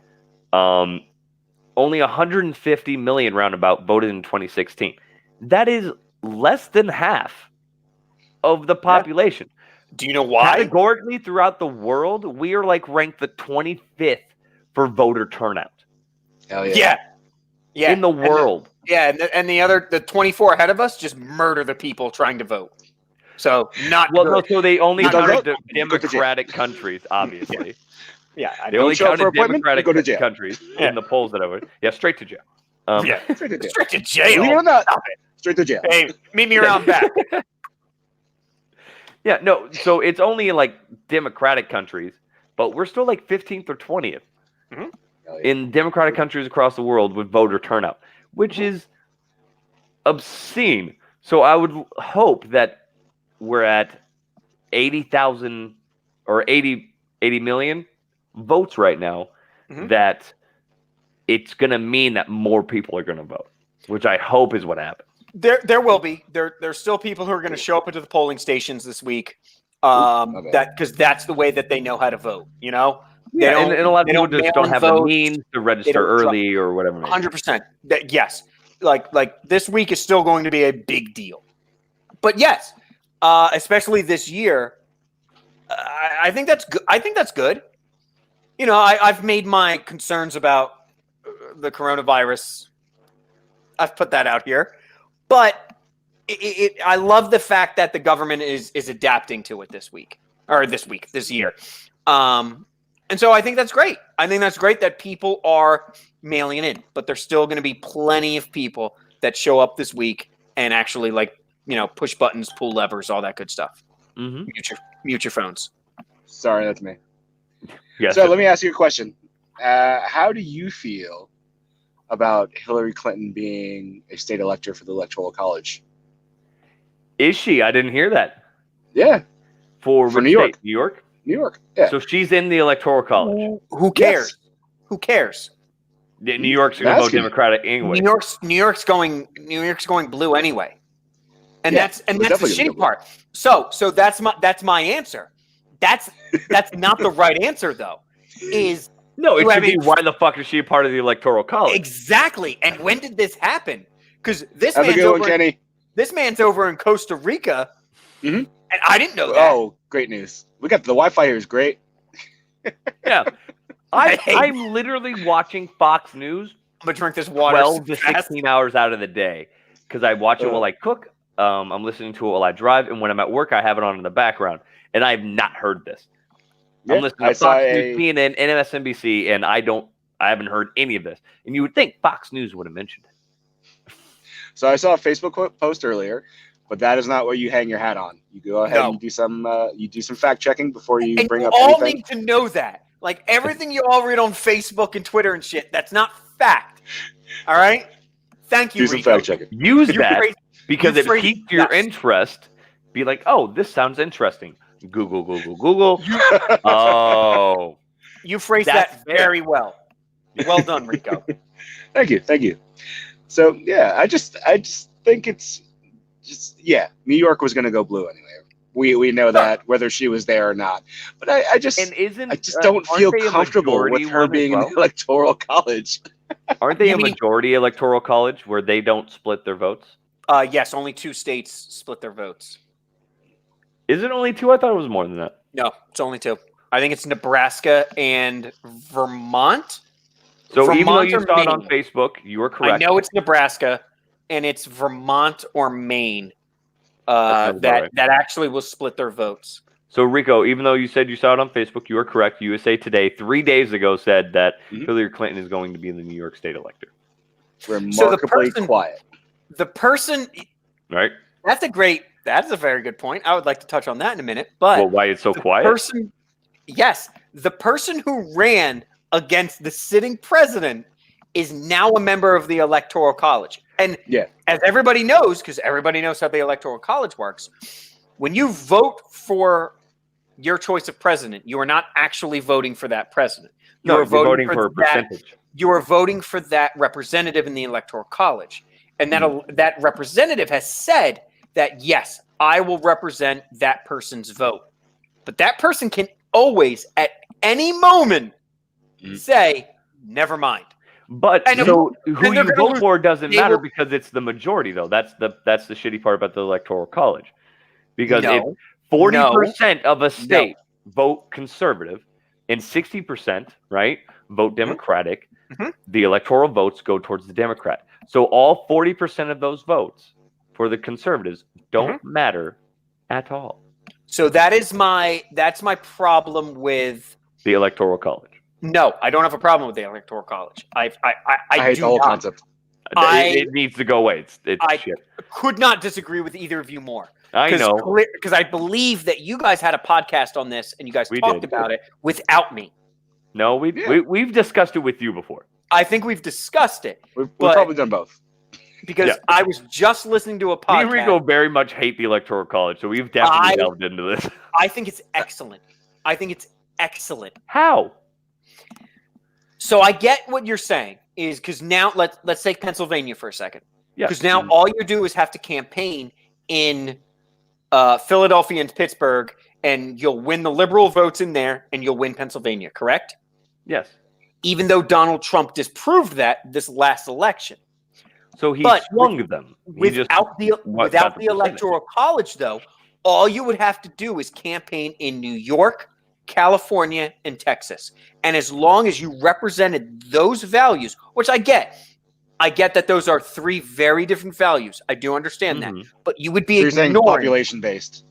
Speaker 5: Only 150 million roundabout voted in 2016. That is less than half of the population.
Speaker 2: Do you know why?
Speaker 5: Categorically, throughout the world, we are like ranked the 25th for voter turnout
Speaker 4: Hell yeah.
Speaker 2: Yeah.
Speaker 5: in the world.
Speaker 2: And the 24 ahead of us just murder the people trying to vote. So not
Speaker 5: Well,
Speaker 2: good.
Speaker 5: no, so they only
Speaker 2: Not
Speaker 5: counted
Speaker 4: good.
Speaker 5: democratic countries, obviously.
Speaker 2: Yeah, I
Speaker 5: They
Speaker 2: know.
Speaker 5: only
Speaker 4: show up for
Speaker 5: counted
Speaker 4: appointment,
Speaker 5: democratic
Speaker 4: you go to jail.
Speaker 5: countries
Speaker 2: Yeah.
Speaker 5: in the polls that I would. Yeah, straight to jail.
Speaker 2: Yeah.
Speaker 4: Straight to jail.
Speaker 2: Straight to
Speaker 4: Believe it
Speaker 2: jail.
Speaker 4: or not,
Speaker 2: Stop it.
Speaker 4: straight to jail.
Speaker 2: Hey, meet me around back.
Speaker 5: Yeah, no, so it's only in like democratic countries, but we're still like 15th or 20th
Speaker 4: Hell yeah.
Speaker 5: in democratic countries across the world with voter turnout, which is obscene. So I would hope that we're at 80,000 or 80 million votes right now,
Speaker 2: Mhm.
Speaker 5: that it's going to mean that more people are going to vote, which I hope is what happens.
Speaker 2: There will be. There's still people who are going to show up into the polling stations this week.
Speaker 4: my bad.
Speaker 2: That because that's the way that they know how to vote. You know, They
Speaker 5: Yeah,
Speaker 2: don't-
Speaker 5: and a lot of
Speaker 2: they
Speaker 5: people
Speaker 2: don't
Speaker 5: just don't
Speaker 2: mail-in
Speaker 5: have
Speaker 2: votes.
Speaker 5: the means to register
Speaker 2: don't try-
Speaker 5: early or whatever. it may be.
Speaker 2: 100%. Yes, like this week is still going to be a big deal. But yes, especially this year, I think that's good. I think that's good. You know, I've made my concerns about the coronavirus. I've put that out here, but I love the fact that the government is adapting to it this year. And so I think that's great. I think that's great that people are mailing it in, but there's still going to be plenty of people that show up this week and actually push buttons, pull levers, all that good stuff.
Speaker 5: Mhm.
Speaker 2: Mute your phones.
Speaker 4: Sorry, that's me.
Speaker 5: Yes.
Speaker 4: So let me ask you a question. How do you feel about Hillary Clinton being a state elector for the Electoral College?
Speaker 5: Is she? I didn't hear that.
Speaker 4: Yeah,
Speaker 5: For
Speaker 4: For
Speaker 5: which
Speaker 4: New York.
Speaker 5: state? New York?
Speaker 4: New York. Yeah.
Speaker 5: So she's in the Electoral College.
Speaker 2: Who cares? Who cares?
Speaker 5: New York's going to vote
Speaker 4: Asking.
Speaker 5: Democratic anyway.
Speaker 2: New York's going blue anyway. And
Speaker 4: Yeah,
Speaker 2: that's the
Speaker 4: definitely gonna
Speaker 2: shitty
Speaker 4: go
Speaker 2: part. So that's my answer. That's not the right answer though. Is
Speaker 5: No, it
Speaker 2: You
Speaker 5: should be
Speaker 2: having-
Speaker 5: why the fuck is she a part of the Electoral College?
Speaker 2: exactly. And when did this happen? Because this
Speaker 4: Have a
Speaker 2: man's
Speaker 4: good one,
Speaker 2: over.
Speaker 4: Kenny.
Speaker 2: This man's over in Costa Rica,
Speaker 4: Mhm.
Speaker 2: and I didn't know that.
Speaker 4: Oh, great news. We got the Wi-Fi here is great.
Speaker 5: Yeah. I'm literally watching Fox News
Speaker 2: I'm gonna drink this water.
Speaker 5: 12 to
Speaker 2: fast.
Speaker 5: 16 hours out of the day because I watch it while I cook. I'm listening to it while I drive, and when I'm at work, I have it on in the background. And I have not heard this.
Speaker 4: Yeah,
Speaker 5: I'm listening
Speaker 4: I
Speaker 5: to
Speaker 4: saw
Speaker 5: Fox
Speaker 4: a-
Speaker 5: News, CNN, and MSNBC, and I haven't heard any of this. And you would think Fox News would have mentioned it.
Speaker 4: So I saw a Facebook post earlier, but that is not what you hang your hat on. You go ahead
Speaker 2: No.
Speaker 4: and you do some fact checking before you
Speaker 2: And
Speaker 4: bring
Speaker 2: you
Speaker 4: up
Speaker 2: all
Speaker 4: anything.
Speaker 2: need to know that. Like everything you all read on Facebook and Twitter and shit, that's not fact. All right? Thank you,
Speaker 4: Do some
Speaker 2: Rico.
Speaker 4: fact checking.
Speaker 5: Use
Speaker 2: You
Speaker 5: that
Speaker 2: phrase-
Speaker 5: because
Speaker 2: you
Speaker 5: it
Speaker 2: phrase-
Speaker 5: piqued your
Speaker 2: yes.
Speaker 5: interest. Be like, oh, this sounds interesting. Google. Oh.
Speaker 2: You phrased
Speaker 5: That's
Speaker 2: that
Speaker 5: fair.
Speaker 2: very well. Well done, Rico.
Speaker 4: Thank you. So yeah, I just think it's New York was going to go blue anyway. We know that whether she was there or not. But I just
Speaker 5: And isn't
Speaker 4: I just don't
Speaker 5: aren't
Speaker 4: feel
Speaker 5: they a
Speaker 4: comfortable
Speaker 5: majority
Speaker 4: with her
Speaker 5: one as
Speaker 4: being in
Speaker 5: well?
Speaker 4: the Electoral College.
Speaker 5: Aren't they
Speaker 2: You
Speaker 5: a
Speaker 2: mean-
Speaker 5: majority electoral college where they don't split their votes?
Speaker 2: Yes, only 2 states split their votes.
Speaker 5: Is it only 2? I thought it was more than that.
Speaker 2: No, it's only 2. I think it's Nebraska and Vermont.
Speaker 5: So even though
Speaker 2: Vermont
Speaker 5: you
Speaker 2: or
Speaker 5: saw it on
Speaker 2: Maine?
Speaker 5: Facebook, you were
Speaker 2: I
Speaker 5: correct.
Speaker 2: know it's Nebraska, and it's Vermont or Maine
Speaker 5: sounds about right.
Speaker 2: that actually will split their votes.
Speaker 5: So Rico, even though you said you saw it on Facebook, you were correct. USA Today 3 days ago said that
Speaker 4: Mhm.
Speaker 5: Hillary Clinton is going to be the New York State elector.
Speaker 4: Remarkably quiet.
Speaker 2: The person
Speaker 5: Right?
Speaker 2: that's a very good point. I would like to touch on that in a minute. But
Speaker 5: Well, why it's so quiet?
Speaker 2: the person who ran against the sitting president is now a member of the Electoral College. And
Speaker 4: Yeah.
Speaker 2: as everybody knows, because everybody knows how the Electoral College works, when you vote for your choice of president, you are not actually voting for that president. You
Speaker 5: No,
Speaker 2: are
Speaker 5: you're voting for a
Speaker 2: that,
Speaker 5: percentage.
Speaker 2: you are voting for that representative in the Electoral College. and that representative has said that, yes, I will represent that person's vote. But that person can always, at any moment, say, never mind.
Speaker 5: But
Speaker 2: And
Speaker 5: so who
Speaker 2: they're
Speaker 5: you
Speaker 2: gonna
Speaker 5: vote
Speaker 2: lose.
Speaker 5: for doesn't
Speaker 2: They
Speaker 5: matter
Speaker 2: will-
Speaker 5: because it's the majority, though. That's the shitty part about the Electoral College. Because if
Speaker 2: No.
Speaker 5: 40% of a state vote conservative and 60%, right, vote Democratic,
Speaker 2: Mhm.
Speaker 5: the electoral votes go towards the Democrat. So all 40% of those votes for the conservatives don't matter at all.
Speaker 2: So that's my problem with.
Speaker 5: The Electoral College.
Speaker 2: No, I don't have a problem with the Electoral College. I
Speaker 4: hate
Speaker 2: do
Speaker 4: the whole
Speaker 2: not.
Speaker 4: concept.
Speaker 5: It needs to go away. It's
Speaker 2: I
Speaker 5: shit.
Speaker 2: could not disagree with either of you more.
Speaker 5: I know.
Speaker 2: Because I believe that you guys had a podcast on this and you guys
Speaker 5: We
Speaker 2: talked
Speaker 5: did.
Speaker 2: about it without me.
Speaker 5: No, we've discussed it with you before.
Speaker 2: I think we've discussed it
Speaker 4: We've
Speaker 2: But-
Speaker 4: probably done both.
Speaker 2: because
Speaker 5: Yeah.
Speaker 2: I was just listening to a
Speaker 5: Me
Speaker 2: podcast.
Speaker 5: and Rico very much hate the Electoral College, so we've definitely delved into this.
Speaker 2: I think it's excellent.
Speaker 5: How?
Speaker 2: So I get what you're saying is because now let's take Pennsylvania for a second.
Speaker 5: Yeah.
Speaker 2: Because now all you do is have to campaign in Philadelphia and Pittsburgh, and you'll win the liberal votes in there, and you'll win Pennsylvania, correct?
Speaker 5: Yes.
Speaker 2: Even though Donald Trump disproved that this last election.
Speaker 5: So he
Speaker 2: But
Speaker 5: swung them. He just
Speaker 2: Without the
Speaker 5: got the
Speaker 2: Electoral College, though, all you would have to do is campaign in New York, California, and Texas. And as long as you represented those values, which I get that those are three very different values. I do understand that.
Speaker 5: Mhm.
Speaker 2: But you would be
Speaker 4: So you're saying
Speaker 2: ignoring.
Speaker 4: population based,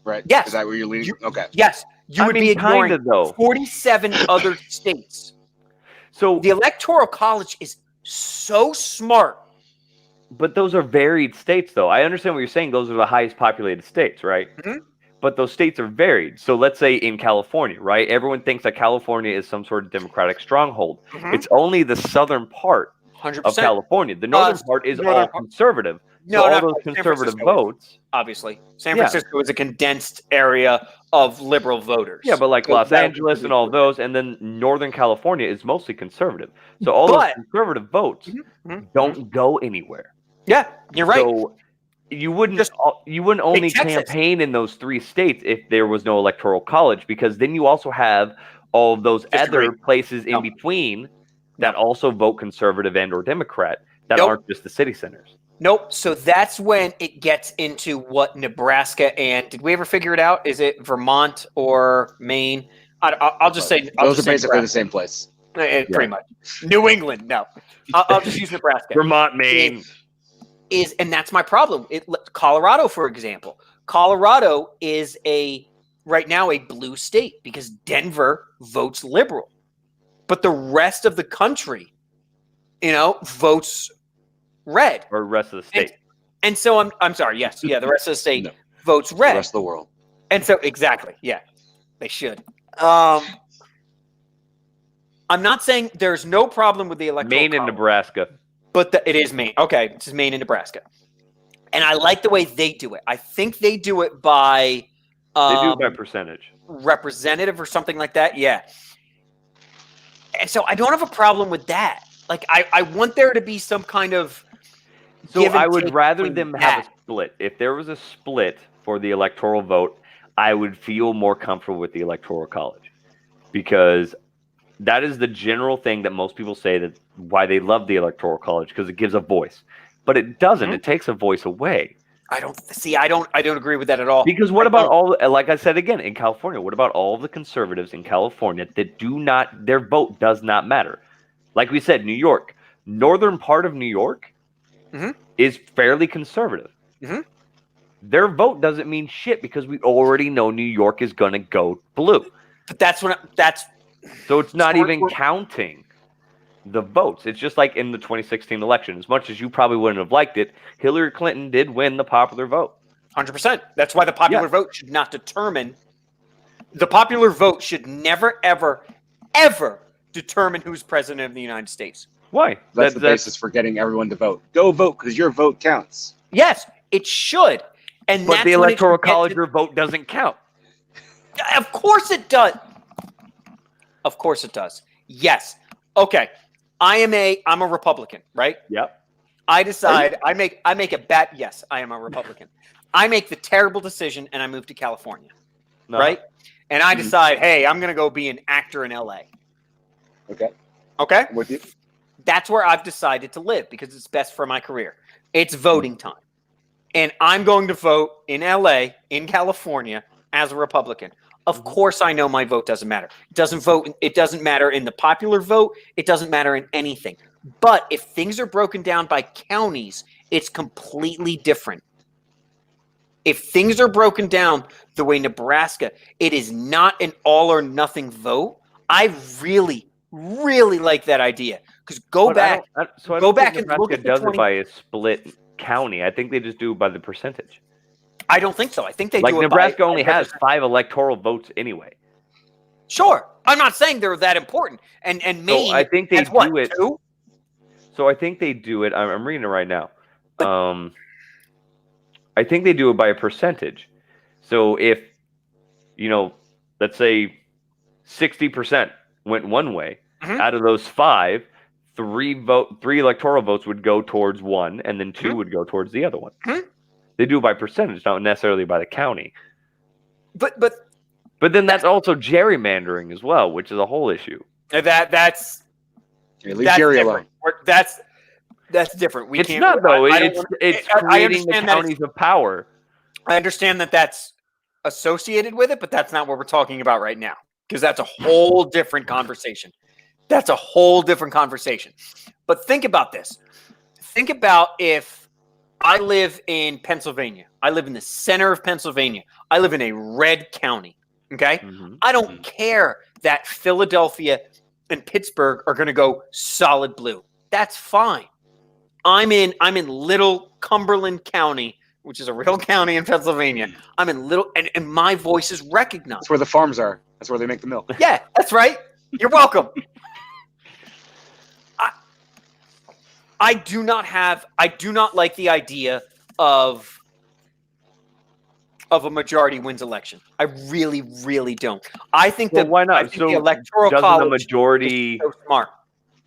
Speaker 4: right?
Speaker 2: Yes.
Speaker 4: Is that where you're leaning? Okay.
Speaker 2: Yes, you
Speaker 5: I
Speaker 2: would
Speaker 5: mean,
Speaker 2: be ignoring
Speaker 5: kinda, though.
Speaker 2: 47 other states.
Speaker 5: So,
Speaker 2: The Electoral College is so smart.
Speaker 5: but those are varied states, though. I understand what you're saying. Those are the highest populated states, right?
Speaker 2: Mhm.
Speaker 5: But those states are varied. So let's say in California, right? Everyone thinks that California is some sort of Democratic stronghold.
Speaker 2: Mhm.
Speaker 5: It's only the southern part
Speaker 2: 100%.
Speaker 5: of California. The northern part is
Speaker 2: northern
Speaker 5: all
Speaker 2: part-
Speaker 5: conservative.
Speaker 2: No,
Speaker 5: So all
Speaker 2: not
Speaker 5: those
Speaker 2: quite. San
Speaker 5: conservative
Speaker 2: Francisco is,
Speaker 5: votes.
Speaker 2: obviously. San
Speaker 5: Yeah.
Speaker 2: Francisco is a condensed area of liberal voters.
Speaker 5: Yeah, but like
Speaker 2: So
Speaker 5: Los
Speaker 2: that-
Speaker 5: Angeles and all those, and then Northern California is mostly conservative. So all
Speaker 2: But-
Speaker 5: those conservative votes
Speaker 2: Mhm.
Speaker 5: don't go anywhere.
Speaker 2: Yeah, you're right.
Speaker 5: So you wouldn't
Speaker 2: Just
Speaker 5: you wouldn't only
Speaker 2: Texas.
Speaker 5: campaign in those three states if there was no electoral college, because then you also have all of those
Speaker 2: Disagree.
Speaker 5: other places in
Speaker 2: No.
Speaker 5: between that also vote conservative and or Democrat that
Speaker 2: Nope.
Speaker 5: aren't just the city centers.
Speaker 2: Nope. So that's when it gets into what Nebraska and did we ever figure it out? Is it Vermont or Maine? I'll just say
Speaker 4: Those are basically the same place.
Speaker 2: Pretty much. New England. No, I'll just use Nebraska.
Speaker 5: Vermont, Maine.
Speaker 2: And that's my problem. Colorado, for example, Colorado is right now a blue state because Denver votes liberal, but the rest of the country, votes red.
Speaker 5: Or the rest of the state.
Speaker 2: And so I'm sorry. Yes, yeah, the rest of the state
Speaker 4: No.
Speaker 2: votes
Speaker 4: The
Speaker 2: red.
Speaker 4: rest of the world.
Speaker 2: And so exactly, yeah, they should. I'm not saying there's no problem with the electoral
Speaker 5: Maine and
Speaker 2: college,
Speaker 5: Nebraska.
Speaker 2: but it is Maine. Okay, this is Maine and Nebraska, and I like the way they do it. I think they do it by
Speaker 5: They do it by percentage.
Speaker 2: representative or something like that. Yeah, and so I don't have a problem with that. Like I want there to be some kind of.
Speaker 5: So
Speaker 2: give and
Speaker 5: I would
Speaker 2: take
Speaker 5: rather
Speaker 2: between
Speaker 5: them have
Speaker 2: that.
Speaker 5: a split. If there was a split for the electoral vote, I would feel more comfortable with the electoral college, because that is the general thing that most people say that why they love the electoral college, because it gives a voice, but it doesn't.
Speaker 2: Mhm.
Speaker 5: It takes a voice away.
Speaker 2: I don't agree with that at all.
Speaker 5: Because what about like I said again, in California, what about all the conservatives in California that their vote does not matter? Like we said, New York, northern part of New York
Speaker 2: Mhm.
Speaker 5: is fairly conservative.
Speaker 2: Mhm.
Speaker 5: Their vote doesn't mean shit because we already know New York is going to go blue.
Speaker 2: But that's
Speaker 5: So it's not
Speaker 2: So
Speaker 5: even
Speaker 2: we're-
Speaker 5: counting the votes. It's just like in the 2016 election. As much as you probably wouldn't have liked it, Hillary Clinton did win the popular vote.
Speaker 2: 100%. That's why the popular vote should not determine. The popular vote should never, ever, ever determine who's president of the United States.
Speaker 5: Why?
Speaker 4: That's the basis for getting everyone to vote. Go vote because your vote counts.
Speaker 2: Yes, it should. And
Speaker 5: But
Speaker 2: that's
Speaker 5: the
Speaker 2: when it
Speaker 5: electoral
Speaker 2: should get
Speaker 5: college,
Speaker 2: to-
Speaker 5: your vote doesn't count.
Speaker 2: Of course it does. Of course it does. Yes. Okay. I'm a Republican, right?
Speaker 5: Yep.
Speaker 2: I decide I make a bet. Yes, I am a Republican. I make the terrible decision and I move to California,
Speaker 5: No.
Speaker 2: right? And I decide, hey, I'm going to go be an actor in LA.
Speaker 4: Okay.
Speaker 2: Okay?
Speaker 4: I'm with you.
Speaker 2: That's where I've decided to live because it's best for my career. It's voting time. And I'm going to vote in LA, in California, as a Republican. Of course I know my vote doesn't matter. It doesn't matter in the popular vote. It doesn't matter in anything. But if things are broken down by counties, it's completely different. If things are broken down the way Nebraska, it is not an all or nothing vote. I really, really like that idea. Because go back and look
Speaker 5: Nebraska
Speaker 2: at the
Speaker 5: does
Speaker 2: 20
Speaker 5: it by a split county. I think they just do it by the percentage.
Speaker 2: I don't think so. I think they
Speaker 5: Like
Speaker 2: do it
Speaker 5: Nebraska
Speaker 2: by
Speaker 5: only has 5 electoral votes anyway.
Speaker 2: Sure. I'm not saying they're that important. And Maine,
Speaker 5: So I think they
Speaker 2: that's
Speaker 5: do
Speaker 2: what,
Speaker 5: it.
Speaker 2: 2?
Speaker 5: So I think they do it. I'm reading it right now. I think they do it by a percentage. So if, let's say 60% went one way, out of those 5, 3 electoral votes would go towards one, and then 2 would go towards the other one. They do it by percentage, not necessarily by the county.
Speaker 2: But
Speaker 5: then that's also gerrymandering as well, which is a whole issue.
Speaker 2: that's
Speaker 4: Leave Jerry alone.
Speaker 2: That's different. We
Speaker 5: It's
Speaker 2: can't.
Speaker 5: not though.
Speaker 2: I
Speaker 5: It's
Speaker 2: I
Speaker 5: creating the
Speaker 2: understand that
Speaker 5: counties of power.
Speaker 2: I understand that that's associated with it, but that's not what we're talking about right now because that's a whole different conversation. That's a whole different conversation. But think about this. Think about if I live in Pennsylvania. I live in the center of Pennsylvania. I live in a red county. Okay. I don't care that Philadelphia and Pittsburgh are going to go solid blue. That's fine. I'm in Little Cumberland County, which is a real county in Pennsylvania. I'm in Little, and my voice is recognized.
Speaker 4: That's where the farms are. That's where they make the milk.
Speaker 2: Yeah, that's right. You're welcome. I do not like the idea of a majority wins election. I really, really don't. I think that
Speaker 5: why not?
Speaker 2: I think
Speaker 5: So
Speaker 2: the electoral
Speaker 5: doesn't
Speaker 2: college
Speaker 5: the majority?
Speaker 2: is so smart.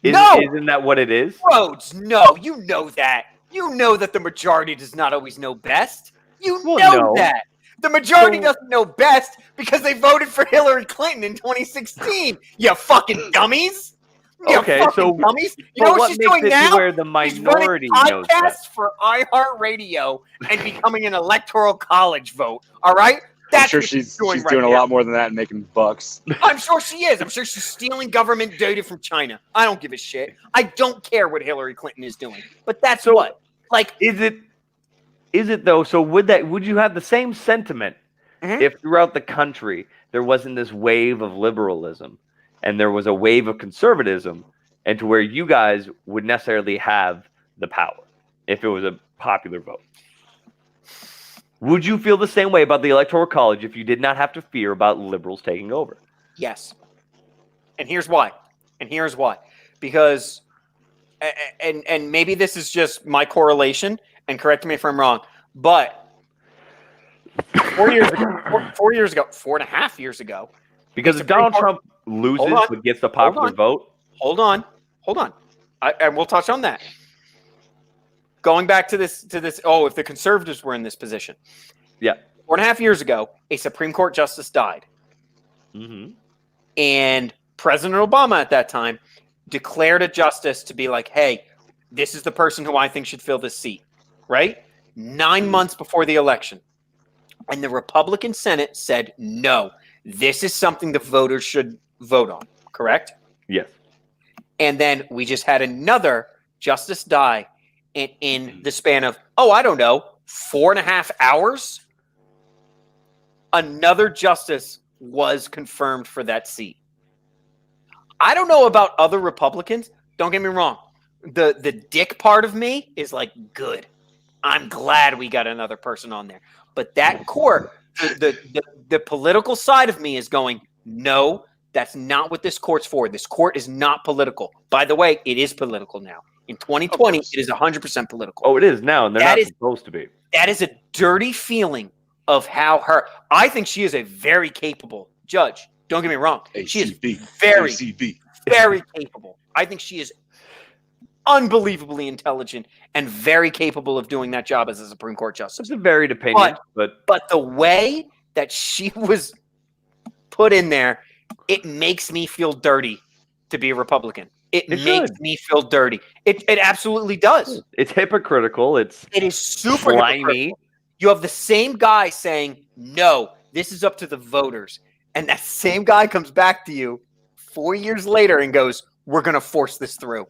Speaker 5: Isn't that what it is?
Speaker 2: Rhodes, no, you know that. You know that the majority does not always know best. You know that. The majority doesn't know best because they voted for Hillary Clinton in 2016. You fucking dummies. You fucking dummies. You know what she's doing now?
Speaker 5: Where the minority
Speaker 2: she's running
Speaker 5: knows that.
Speaker 2: podcasts for iHeartRadio and becoming an electoral college vote. All right?
Speaker 4: I'm sure she's doing a lot more than that and making bucks.
Speaker 2: I'm sure she is. I'm sure she's stealing government data from China. I don't give a shit. I don't care what Hillary Clinton is doing. But that's what. Like,
Speaker 5: is it though? So would you have the same sentiment if throughout the country there wasn't this wave of liberalism and there was a wave of conservatism, and to where you guys would necessarily have the power if it was a popular vote? Would you feel the same way about the Electoral College if you did not have to fear about liberals taking over?
Speaker 2: Yes. And here's why. Because, and maybe this is just my correlation, and correct me if I'm wrong, but 4 years ago, 4.5 years ago.
Speaker 5: Because if Donald Trump loses but gets the popular vote.
Speaker 2: Hold on. And we'll touch on that. Going back to this, if the conservatives were in this position.
Speaker 5: Yeah.
Speaker 2: 4.5 years ago, a Supreme Court justice died. And President Obama at that time declared a justice to be like, hey, this is the person who I think should fill this seat, right? 9 months before the election. And the Republican Senate said, no, this is something the voters should vote on, correct?
Speaker 5: Yes.
Speaker 2: And then we just had another justice die in the span of, 4.5 hours. Another justice was confirmed for that seat. I don't know about other Republicans. Don't get me wrong. The dick part of me is like, good. I'm glad we got another person on there. But that court, the political side of me is going, no, that's not what this court's for. This court is not political. By the way, it is political now. In 2020, it is 100% political.
Speaker 5: Oh, it is now, and they're not supposed to be.
Speaker 2: That is a dirty feeling of how I think she is a very capable judge. Don't get me wrong. She is very capable. I think she is unbelievably intelligent and very capable of doing that job as a Supreme Court justice.
Speaker 5: It's a varied opinion, but
Speaker 2: But the way that she was put in there, it makes me feel dirty to be a Republican. It makes
Speaker 5: should.
Speaker 2: me feel dirty. It absolutely does.
Speaker 5: it's hypocritical. It
Speaker 2: is super
Speaker 5: slimy.
Speaker 2: hypocritical. You have the same guy saying, no, this is up to the voters. And that same guy comes back to you 4 years later and goes, we're going to force this through.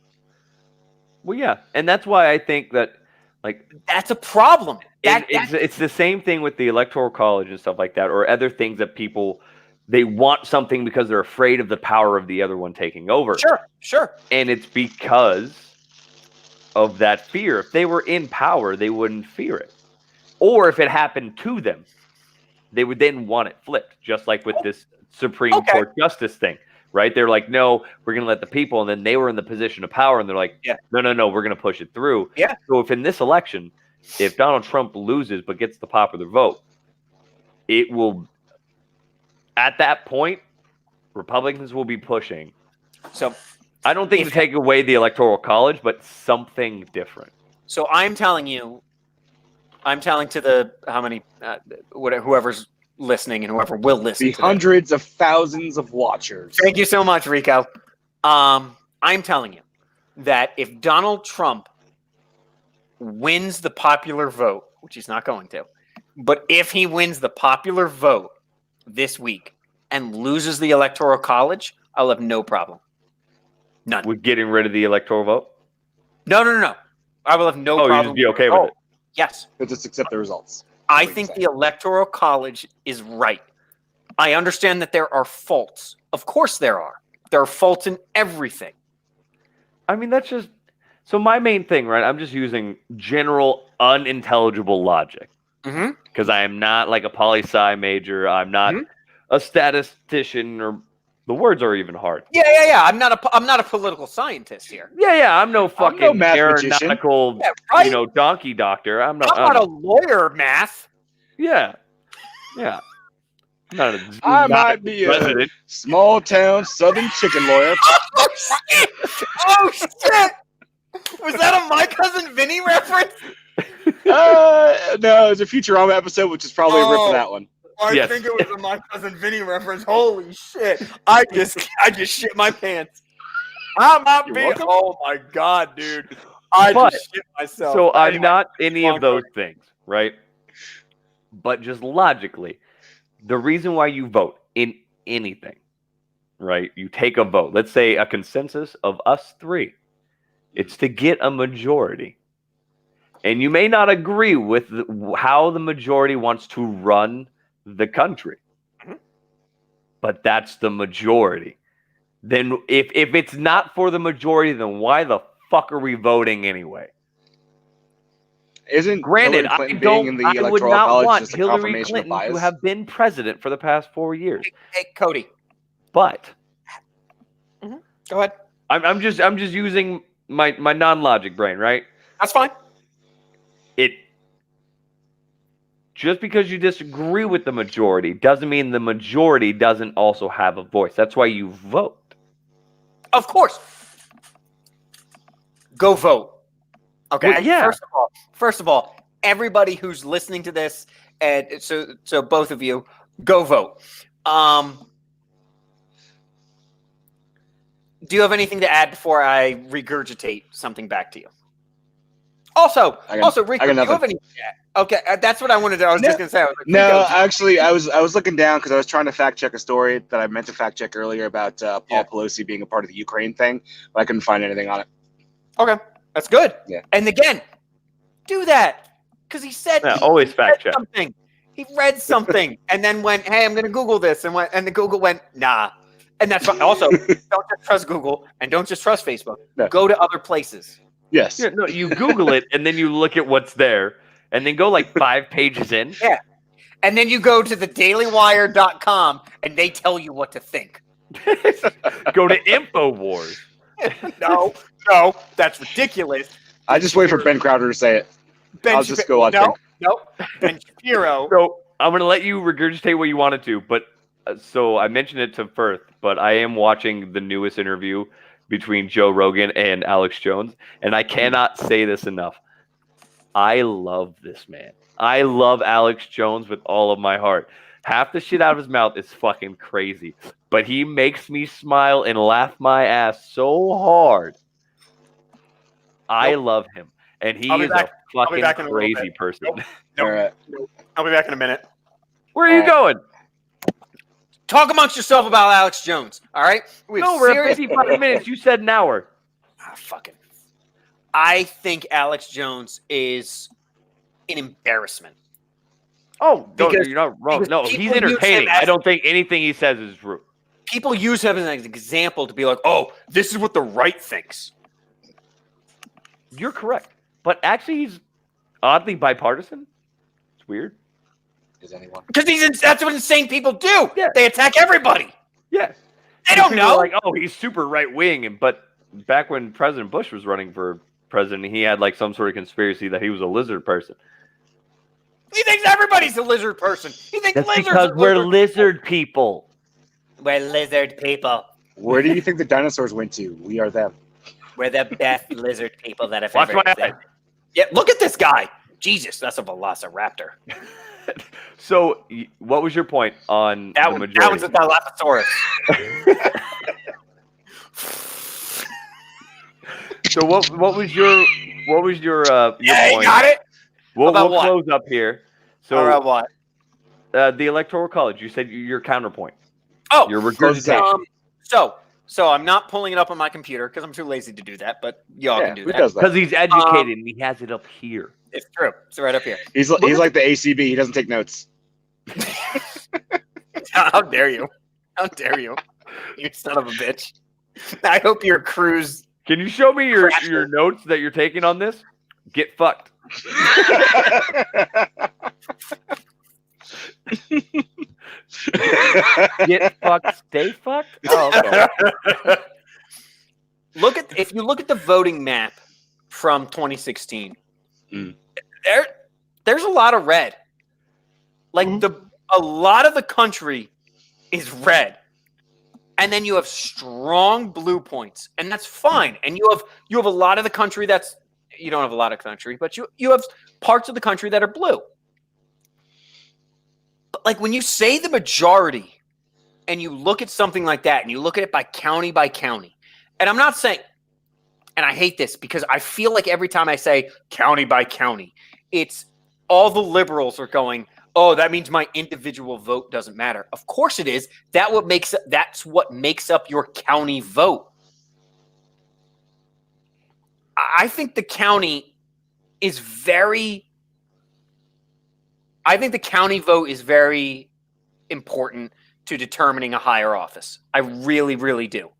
Speaker 5: Well, yeah, and that's why I think that, like,
Speaker 2: That's a problem.
Speaker 5: it's the same thing with the Electoral College and stuff like that, or other things that people, they want something because they're afraid of the power of the other one taking over.
Speaker 2: Sure.
Speaker 5: And it's because of that fear. If they were in power, they wouldn't fear it. Or if it happened to them, they would then want it flipped, just like with this Supreme Court justice thing, right? They're like, no, we're going to let the people. And then they were in the position of power, and they're like, no, we're going to push it through.
Speaker 2: Yeah.
Speaker 5: So if in this election, if Donald Trump loses but gets the popular vote, it will, at that point, Republicans will be pushing.
Speaker 2: So
Speaker 5: I don't think to take away the Electoral College, but something different.
Speaker 2: So I'm telling to the how many whoever's listening and whoever will listen.
Speaker 4: The
Speaker 2: to
Speaker 4: hundreds of thousands of watchers.
Speaker 2: Thank you so much, Rico. I'm telling you that if Donald Trump wins the popular vote, which he's not going to, but if he wins the popular vote this week and loses the Electoral College, I'll have no problem. None.
Speaker 5: With getting rid of the electoral vote?
Speaker 2: No. I will have no problem.
Speaker 5: Oh, you'd just be okay with it?
Speaker 2: Yes.
Speaker 4: But just accept the results.
Speaker 2: I think the Electoral College is right. I understand that there are faults. Of course there are. There are faults in everything.
Speaker 5: I mean, that's just... So my main thing, right, I'm just using general unintelligible logic. Because I am not like a poli-sci major. I'm not a statistician, or the words are even hard.
Speaker 2: Yeah. I'm not a political scientist here.
Speaker 5: Yeah. I'm no fucking
Speaker 4: no mathematician.
Speaker 5: aeronautical, donkey doctor. I'm
Speaker 2: not a lawyer, math.
Speaker 5: Yeah.
Speaker 4: I might be
Speaker 5: president.
Speaker 4: a small town southern chicken lawyer.
Speaker 2: Oh shit! Was that a My Cousin Vinny reference?
Speaker 4: No, it was a Futurama episode, which is probably a rip for that one.
Speaker 2: I think it was a My Cousin Vinny reference. Holy shit! I just shit my pants. I might
Speaker 4: You're
Speaker 2: be.
Speaker 4: welcome.
Speaker 2: Oh my god, dude! I just shit myself.
Speaker 5: So I'm
Speaker 2: Anyway,
Speaker 5: not any of those things, right? But just logically, the reason why you vote in anything, right? You take a vote. Let's say a consensus of us three. It's to get a majority. And you may not agree with how the majority wants to run the country. But that's the majority. Then if it's not for the majority, then why the fuck are we voting anyway?
Speaker 4: Isn't
Speaker 5: Granted,
Speaker 4: Hillary Clinton being in the
Speaker 5: I would
Speaker 4: Electoral
Speaker 5: not
Speaker 4: College
Speaker 5: want
Speaker 4: just a
Speaker 5: Hillary
Speaker 4: confirmation
Speaker 5: Clinton
Speaker 4: of bias?
Speaker 5: to have been president for the past 4 years.
Speaker 2: Hey, Cody,
Speaker 5: But
Speaker 2: go ahead.
Speaker 5: I'm just using my non-logic brain, right?
Speaker 2: That's fine.
Speaker 5: Just because you disagree with the majority doesn't mean the majority doesn't also have a voice. That's why you vote.
Speaker 2: Of course. Go vote. Okay.
Speaker 5: Well, yeah.
Speaker 2: First of all, everybody who's listening to this, and so both of you, go vote. Do you have anything to add before I regurgitate something back to you? Also, Rico, do you have any? Okay, that's what I wanted to. I was just gonna say. I was like,
Speaker 4: No,
Speaker 2: Rico,
Speaker 4: actually, I was looking down because I was trying to fact check a story that I meant to fact check earlier about Paul Pelosi being a part of the Ukraine thing, but I couldn't find anything on it.
Speaker 2: Okay, that's good.
Speaker 4: Yeah.
Speaker 2: And again, do that because he said
Speaker 5: always fact check
Speaker 2: something. He read something and then went, "Hey, I'm gonna Google this," and the Google went, "Nah." And that's fine. Also, don't just trust Google and don't just trust Facebook.
Speaker 4: No.
Speaker 2: Go to other places.
Speaker 4: Yes.
Speaker 5: Yeah, no, you Google it and then you look at what's there and then go like 5 pages in.
Speaker 2: Yeah. And then you go to thedailywire.com and they tell you what to think.
Speaker 5: Go to InfoWars.
Speaker 2: No, that's ridiculous.
Speaker 4: I just wait for Ben Crowder to say it. I'll just go on.
Speaker 2: No, Ben Shapiro.
Speaker 5: So I'm going to let you regurgitate what you wanted to, but so I mentioned it to Firth, but I am watching the newest interview between Joe Rogan and Alex Jones, and I cannot say this enough. I love this man. I love Alex Jones with all of my heart. Half the shit out of his mouth is fucking crazy, but he makes me smile and laugh my ass so hard. I love him, and he is a fucking crazy person.
Speaker 2: Nope. I'll be back in a minute.
Speaker 5: Where are you going?
Speaker 2: Talk amongst yourself about Alex Jones. All right.
Speaker 5: We're at 55 minutes. You said an hour.
Speaker 2: Fucking. I think Alex Jones is an embarrassment.
Speaker 5: Oh,
Speaker 2: Because-
Speaker 5: you're not wrong. No,
Speaker 2: people
Speaker 5: he's
Speaker 2: use him
Speaker 5: entertaining.
Speaker 2: as-
Speaker 5: I don't think anything he says is true.
Speaker 2: People use him as an example to be like, "Oh, this is what the right thinks."
Speaker 5: You're correct. But actually, he's oddly bipartisan. It's weird.
Speaker 4: Is anyone?
Speaker 2: Because that's what insane people do.
Speaker 5: Yeah.
Speaker 2: They attack everybody.
Speaker 5: Yeah.
Speaker 2: They don't
Speaker 5: People are
Speaker 2: know.
Speaker 5: like, oh, he's super right wing. But back when President Bush was running for president, he had like some sort of conspiracy that he was a lizard person.
Speaker 2: He thinks everybody's a lizard person. He thinks
Speaker 5: That's
Speaker 2: lizards
Speaker 5: because
Speaker 2: are
Speaker 5: we're
Speaker 2: lizard.
Speaker 5: lizard people.
Speaker 2: We're lizard people.
Speaker 4: Where do you think the dinosaurs went to? We are them.
Speaker 2: We're the best lizard people that have
Speaker 5: Watch
Speaker 2: ever
Speaker 5: my
Speaker 2: existed. Yeah, look at this guy. Jesus, that's a velociraptor.
Speaker 5: So, what was your point on
Speaker 2: That
Speaker 5: the
Speaker 2: one's a
Speaker 5: majority?
Speaker 2: Dilophosaurus.
Speaker 5: So what was your
Speaker 2: Yeah, you
Speaker 5: point?
Speaker 2: got it.
Speaker 5: We'll
Speaker 2: About what?
Speaker 5: close up here. So
Speaker 2: All right, what?
Speaker 5: the Electoral College, you said your counterpoint.
Speaker 2: Oh,
Speaker 5: Your regurgitation.
Speaker 2: So I'm not pulling it up on my computer because I'm too lazy to do that. But y'all can do
Speaker 4: who
Speaker 2: that.
Speaker 4: does that?
Speaker 5: Because he's educated and he has it up here.
Speaker 2: It's true. It's right up here.
Speaker 4: He's like the ACB. He doesn't take notes.
Speaker 2: How dare you? How dare you? You son of a bitch. I hope your cruise.
Speaker 5: Can you show me your notes that you're taking on this? Get fucked. Get fucked. Stay fucked. Oh, okay.
Speaker 2: If you look at the voting map from 2016,
Speaker 4: Mm.
Speaker 2: there's a lot of red. Like
Speaker 4: Mhm.
Speaker 2: a lot of the country is red. And then you have strong blue points, and that's fine. And you have a lot of the country that's you don't have a lot of country, but you have parts of the country that are blue. But like when you say the majority and you look at something like that and you look at it by county, and I'm not saying, and I hate this because I feel like every time I say county by county, it's all the liberals are going, oh, that means my individual vote doesn't matter. Of course it is. That's what makes up your county vote. I think the county vote is very important to determining a higher office. I really, really do.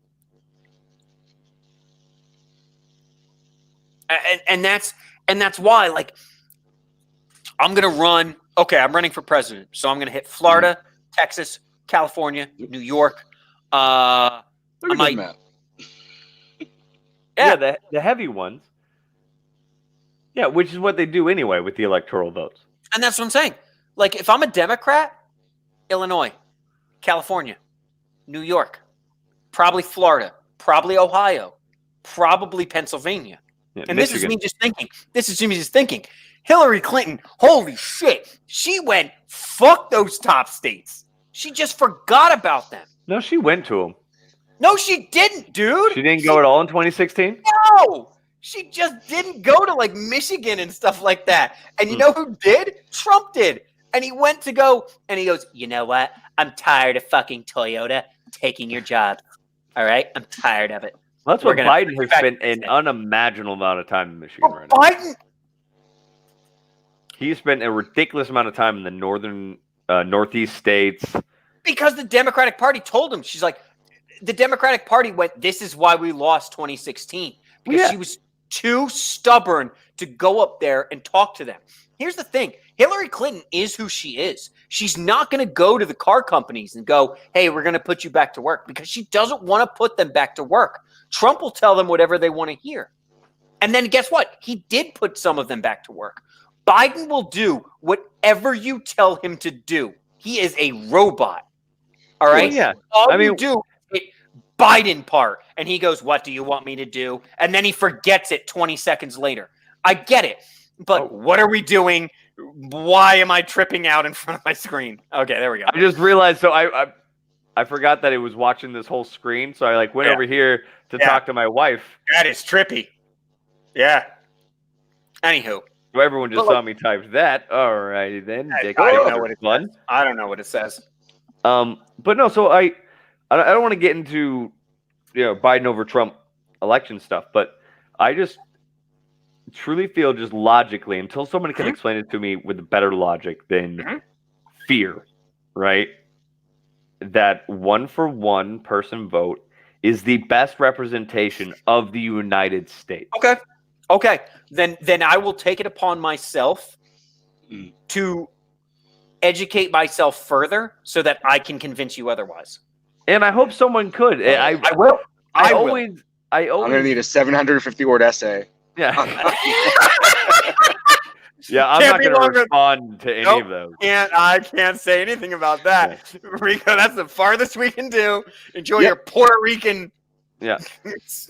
Speaker 2: And that's why, like, I'm gonna run. Okay, I'm running for president, so I'm gonna hit Florida, Texas, California, New York.
Speaker 4: Look at this
Speaker 2: might-
Speaker 4: map.
Speaker 5: Yeah, the heavy ones. Yeah, which is what they do anyway with the electoral votes.
Speaker 2: And that's what I'm saying. Like, if I'm a Democrat, Illinois, California, New York, probably Florida, probably Ohio, probably Pennsylvania.
Speaker 5: Yeah,
Speaker 2: And
Speaker 5: Michigan.
Speaker 2: this is me just thinking. Hillary Clinton, holy shit. She went, fuck those top states. She just forgot about them.
Speaker 5: No, she went to them.
Speaker 2: No, she didn't, dude.
Speaker 5: She didn't go at all in 2016.
Speaker 2: No. She just didn't go to like Michigan and stuff like that. And you know who did? Trump did. And he went to go and he goes, you know what? I'm tired of fucking Toyota taking your job. All right? I'm tired of it.
Speaker 5: That's
Speaker 2: We're
Speaker 5: what
Speaker 2: gonna
Speaker 5: Biden
Speaker 2: bring
Speaker 5: has
Speaker 2: back
Speaker 5: spent
Speaker 2: this
Speaker 5: an
Speaker 2: thing.
Speaker 5: unimaginable amount of time in Michigan right now.
Speaker 2: Biden,
Speaker 5: He spent a ridiculous amount of time in the northern, northeast states.
Speaker 2: because the Democratic Party told him, she's like, the Democratic Party went, this is why we lost 2016. Because
Speaker 5: Yeah.
Speaker 2: she was too stubborn to go up there and talk to them. Here's the thing. Hillary Clinton is who she is. She's not going to go to the car companies and go, hey, we're going to put you back to work, because she doesn't want to put them back to work. Trump will tell them whatever they want to hear. And then guess what? He did put some of them back to work. Biden will do whatever you tell him to do. He is a robot. All right?
Speaker 5: Well, yeah.
Speaker 2: All
Speaker 5: I
Speaker 2: you
Speaker 5: mean-
Speaker 2: do is Biden part. And he goes, what do you want me to do? And then he forgets it 20 seconds later. I get it. But what are we doing? Why am I tripping out in front of my screen? Okay, there we go.
Speaker 5: I just realized. So I forgot that it was watching this whole screen. So I went over here to talk to my wife.
Speaker 2: That is trippy. Yeah. Anywho.
Speaker 5: So everyone just saw me type that. All righty then.
Speaker 2: I don't know what it
Speaker 5: fun.
Speaker 2: I don't know what it says.
Speaker 5: But no. So I don't want to get into Biden over Trump election stuff, but I just truly feel just logically, until someone can explain it to me with better logic than fear, right? That 1-for-1 person vote is the best representation of the United States.
Speaker 2: Okay. Then I will take it upon myself to educate myself further so that I can convince you otherwise.
Speaker 5: And I hope someone could. I
Speaker 2: will.
Speaker 5: I always.
Speaker 4: I'm gonna need a 750-word essay.
Speaker 5: Yeah. Yeah, I'm not going to respond to any of those.
Speaker 2: I can't say anything about that. Yeah. Rico, that's the farthest we can do. Enjoy your Puerto Rican.
Speaker 5: Yeah.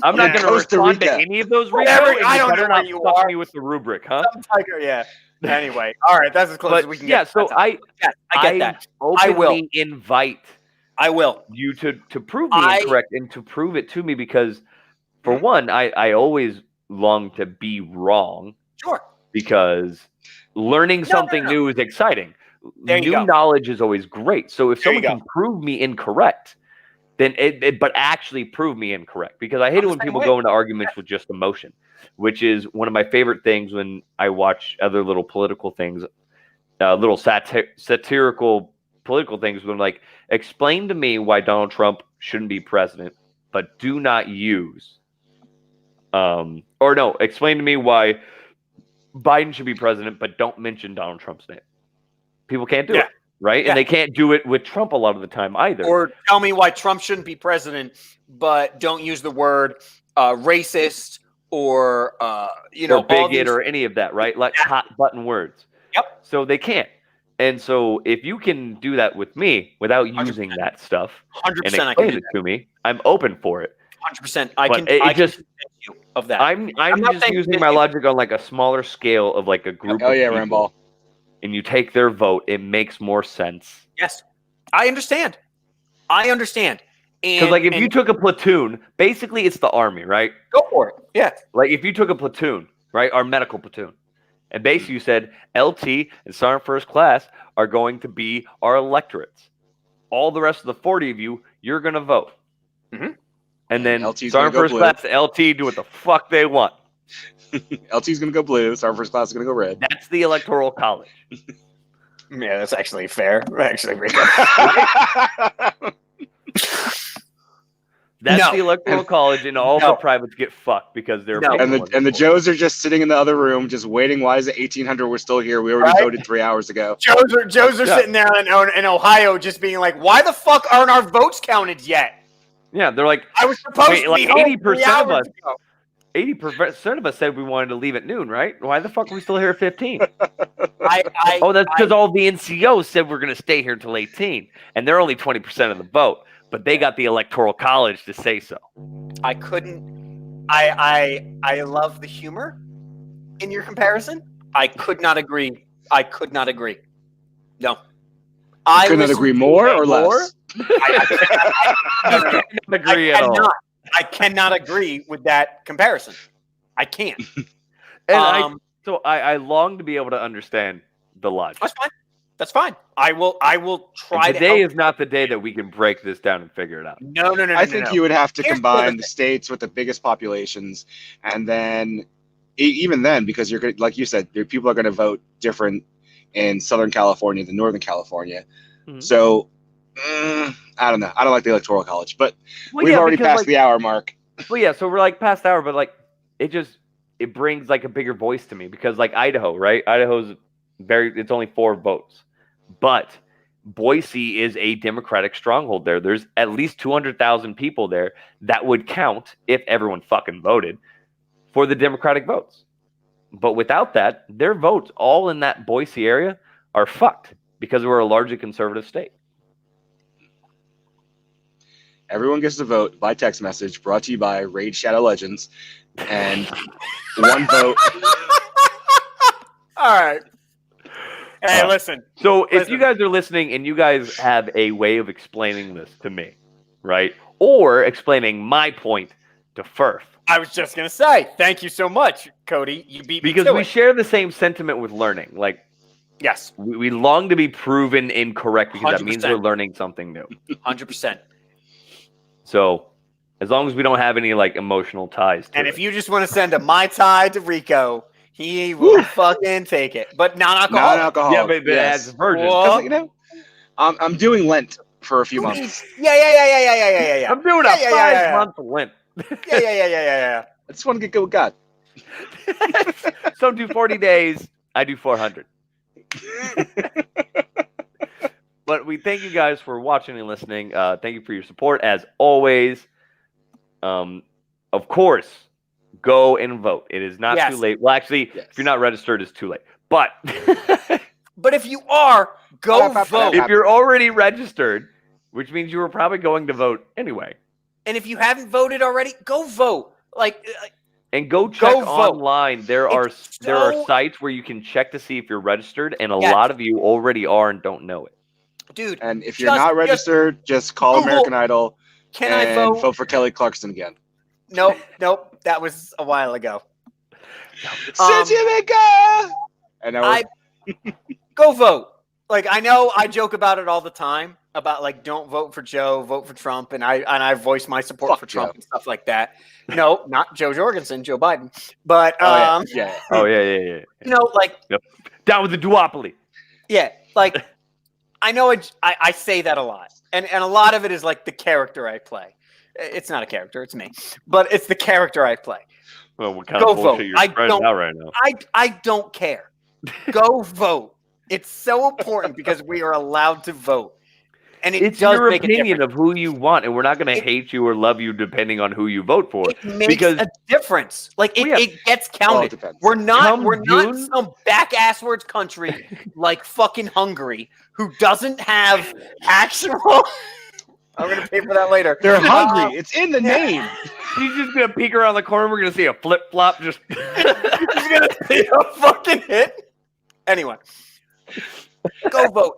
Speaker 5: I'm not going to respond to any of those. Rico,
Speaker 2: I don't know where you are.
Speaker 5: Me with the rubric, huh?
Speaker 2: Yeah. Anyway, all right, that's as close as we can get.
Speaker 5: Yeah, so I
Speaker 2: get that.
Speaker 5: I will invite you to prove me incorrect and to prove it to me, because for one, I always long to be wrong.
Speaker 2: Sure.
Speaker 5: Because learning something new is exciting. New knowledge is always great. So if someone can prove me incorrect, then but actually prove me incorrect. Because I hate it when people go into arguments with just emotion, which is one of my favorite things when I watch other little political things, little satirical political things. When I'm like, explain to me why Donald Trump shouldn't be president, but do not use, explain to me why Biden should be president, but don't mention Donald Trump's name. People can't do it, right? Yeah. And they can't do it with Trump a lot of the time either.
Speaker 2: Or tell me why Trump shouldn't be president, but don't use the word racist or
Speaker 5: or bigot or any of that, right? Like hot button words.
Speaker 2: Yep.
Speaker 5: So they can't. And so if you can do that with me without using 100%. That stuff
Speaker 2: 100%
Speaker 5: and explain it to me, I'm open for it.
Speaker 2: 100%. I can convince you of that.
Speaker 5: I'm just using my logic on like a smaller scale of like a group of people.
Speaker 4: Ramball.
Speaker 5: And you take their vote, it makes more sense.
Speaker 2: Yes. I understand.
Speaker 5: Because like if you took a platoon, basically it's the army, right?
Speaker 2: Go for it. Yeah.
Speaker 5: Like if you took a platoon, right? Our medical platoon. And basically you said LT and Sergeant First Class are going to be our electorates. All the rest of the 40 of you, you're going to vote.
Speaker 2: Mm-hmm.
Speaker 5: And then
Speaker 4: LT's
Speaker 5: Sergeant First Class and LT do what the fuck they want.
Speaker 4: LT's going to go blue. Sergeant First Class is going to go red.
Speaker 5: That's the Electoral College.
Speaker 2: Yeah, that's actually fair. Actually,
Speaker 5: That's the Electoral College, and all the privates get fucked because they're
Speaker 4: and the Joes are just sitting in the other room, just waiting. Why is it 1800? We're still here. We already voted 3 hours ago.
Speaker 2: Joes are sitting there in Ohio, just being like, "Why the fuck aren't our votes counted yet?"
Speaker 5: Yeah, they're like,
Speaker 2: I was supposed to be
Speaker 5: 80% of us. 80% of us said we wanted to leave at noon, right? Why the fuck are we still here at 15? That's because all the NCOs said we're going to stay here till 18, and they're only 20% of the vote. But they got the Electoral College to say so.
Speaker 2: I couldn't. I love the humor in your comparison. I could not agree. No.
Speaker 4: I could not agree more or less.
Speaker 5: I cannot agree at all.
Speaker 2: I cannot agree with that comparison. I can't.
Speaker 5: And I long to be able to understand the logic.
Speaker 2: That's fine. I will try.
Speaker 5: And today is not the day that we can break this down and figure it out.
Speaker 2: No.
Speaker 4: I think you would have to combine the states with the biggest populations, and then even then, because you're going, like you said, people are going to vote different in Southern California than Northern California. Mm-hmm. So I don't know. I don't like the Electoral College, but we've already passed the hour mark.
Speaker 5: Well, yeah. So we're like past the hour, but like it brings like a bigger voice to me, because like Idaho, right? Idaho's it's only 4 votes. But Boise is a Democratic stronghold there. There's at least 200,000 people there that would count if everyone fucking voted for the Democratic votes. But without that, their votes all in that Boise area are fucked because we're a largely conservative state.
Speaker 4: Everyone gets to vote by text message, brought to you by Raid Shadow Legends, and one vote.
Speaker 2: All right. Hey, listen.
Speaker 5: So if
Speaker 2: Listen.
Speaker 5: you guys are listening and you guys have a way of explaining this to me, right? Or explaining my point to Firth.
Speaker 2: I was just gonna say, thank you so much, Cody. You beat me
Speaker 5: Because
Speaker 2: to
Speaker 5: we
Speaker 2: it.
Speaker 5: share the same sentiment with learning. Like,
Speaker 2: Yes,
Speaker 5: we long to be proven incorrect because that means
Speaker 2: 100%.
Speaker 5: we're learning something new.
Speaker 2: 100%.
Speaker 5: So as long as we don't have any like emotional ties to
Speaker 2: And
Speaker 5: it.
Speaker 2: if you just want to send a Mai Tai to Rico, he will fucking take it. But non-alcoholic.
Speaker 4: Non-alcoholic.
Speaker 5: yeah, but
Speaker 4: yes.
Speaker 5: as a virgin.
Speaker 2: Whoa.
Speaker 4: Because, I'm doing Lent for a few months.
Speaker 2: Yeah.
Speaker 5: I'm doing a
Speaker 2: Yeah, yeah, yeah,
Speaker 5: 5 month Lent.
Speaker 2: Yeah.
Speaker 4: I just want to get good with God.
Speaker 5: Some do 40 days. I do 400. But we thank you guys for watching and listening. Thank you for your support as always. Of course, go and vote. It is not
Speaker 2: Yes.
Speaker 5: too late. Well, actually,
Speaker 4: Yes.
Speaker 5: if you're not registered, it's too late. But
Speaker 2: But if you are, go vote.
Speaker 5: if you're already registered, which means you were probably going to vote anyway,
Speaker 2: And if you haven't voted already, go vote. Like,
Speaker 5: and go check
Speaker 2: vote.
Speaker 5: online. There are
Speaker 2: so-
Speaker 5: sites where you can check to see if you're registered, and a
Speaker 2: Yes.
Speaker 5: lot of you already are and don't know it.
Speaker 2: dude,
Speaker 4: And if you're
Speaker 2: Just-
Speaker 4: not registered, just call
Speaker 2: Google,
Speaker 4: American Idol
Speaker 2: can
Speaker 4: and
Speaker 2: I vote?
Speaker 4: vote for Kelly Clarkson again.
Speaker 2: Nope. That was a while ago.
Speaker 4: Since you make a- And now
Speaker 2: I go vote. Like, I know I joke about it all the time about like don't vote for Joe, vote for Trump, and I voice my support
Speaker 4: Fuck
Speaker 2: for Trump
Speaker 4: Joe.
Speaker 2: and stuff like that. No, not Joe Jorgensen, Joe Biden. But
Speaker 4: yeah.
Speaker 5: Oh yeah.
Speaker 2: you know, like
Speaker 5: Down with the duopoly.
Speaker 2: yeah, like I know I say that a lot, and a lot of it is like the character I play. It's not a character, it's me, but it's the character I play.
Speaker 5: Well, what kind
Speaker 2: Go
Speaker 5: of bullshit
Speaker 2: vote.
Speaker 5: you're
Speaker 2: I
Speaker 5: spreading
Speaker 2: don't-
Speaker 5: out right now?
Speaker 2: I don't care. Go vote. It's so important because we are allowed to vote, and it
Speaker 5: It's
Speaker 2: does
Speaker 5: your
Speaker 2: make a
Speaker 5: opinion
Speaker 2: difference.
Speaker 5: of who you want, and we're not going to
Speaker 2: It-
Speaker 5: hate you or love you depending on who you vote for.
Speaker 2: It makes
Speaker 5: because-
Speaker 2: a difference. Like it,
Speaker 5: Well, yeah.
Speaker 2: it gets
Speaker 4: Well, it
Speaker 2: counted.
Speaker 4: depends.
Speaker 2: We're not
Speaker 5: Come June-
Speaker 2: some back asswards country like fucking Hungary who doesn't have actual. I'm gonna pay for that later.
Speaker 4: They're hungry. It's in the
Speaker 2: yeah.
Speaker 4: name.
Speaker 5: She's just going to peek around the corner. We're going to see a flip flop. Just
Speaker 2: He's gonna be a fucking hit. Anyway, go vote.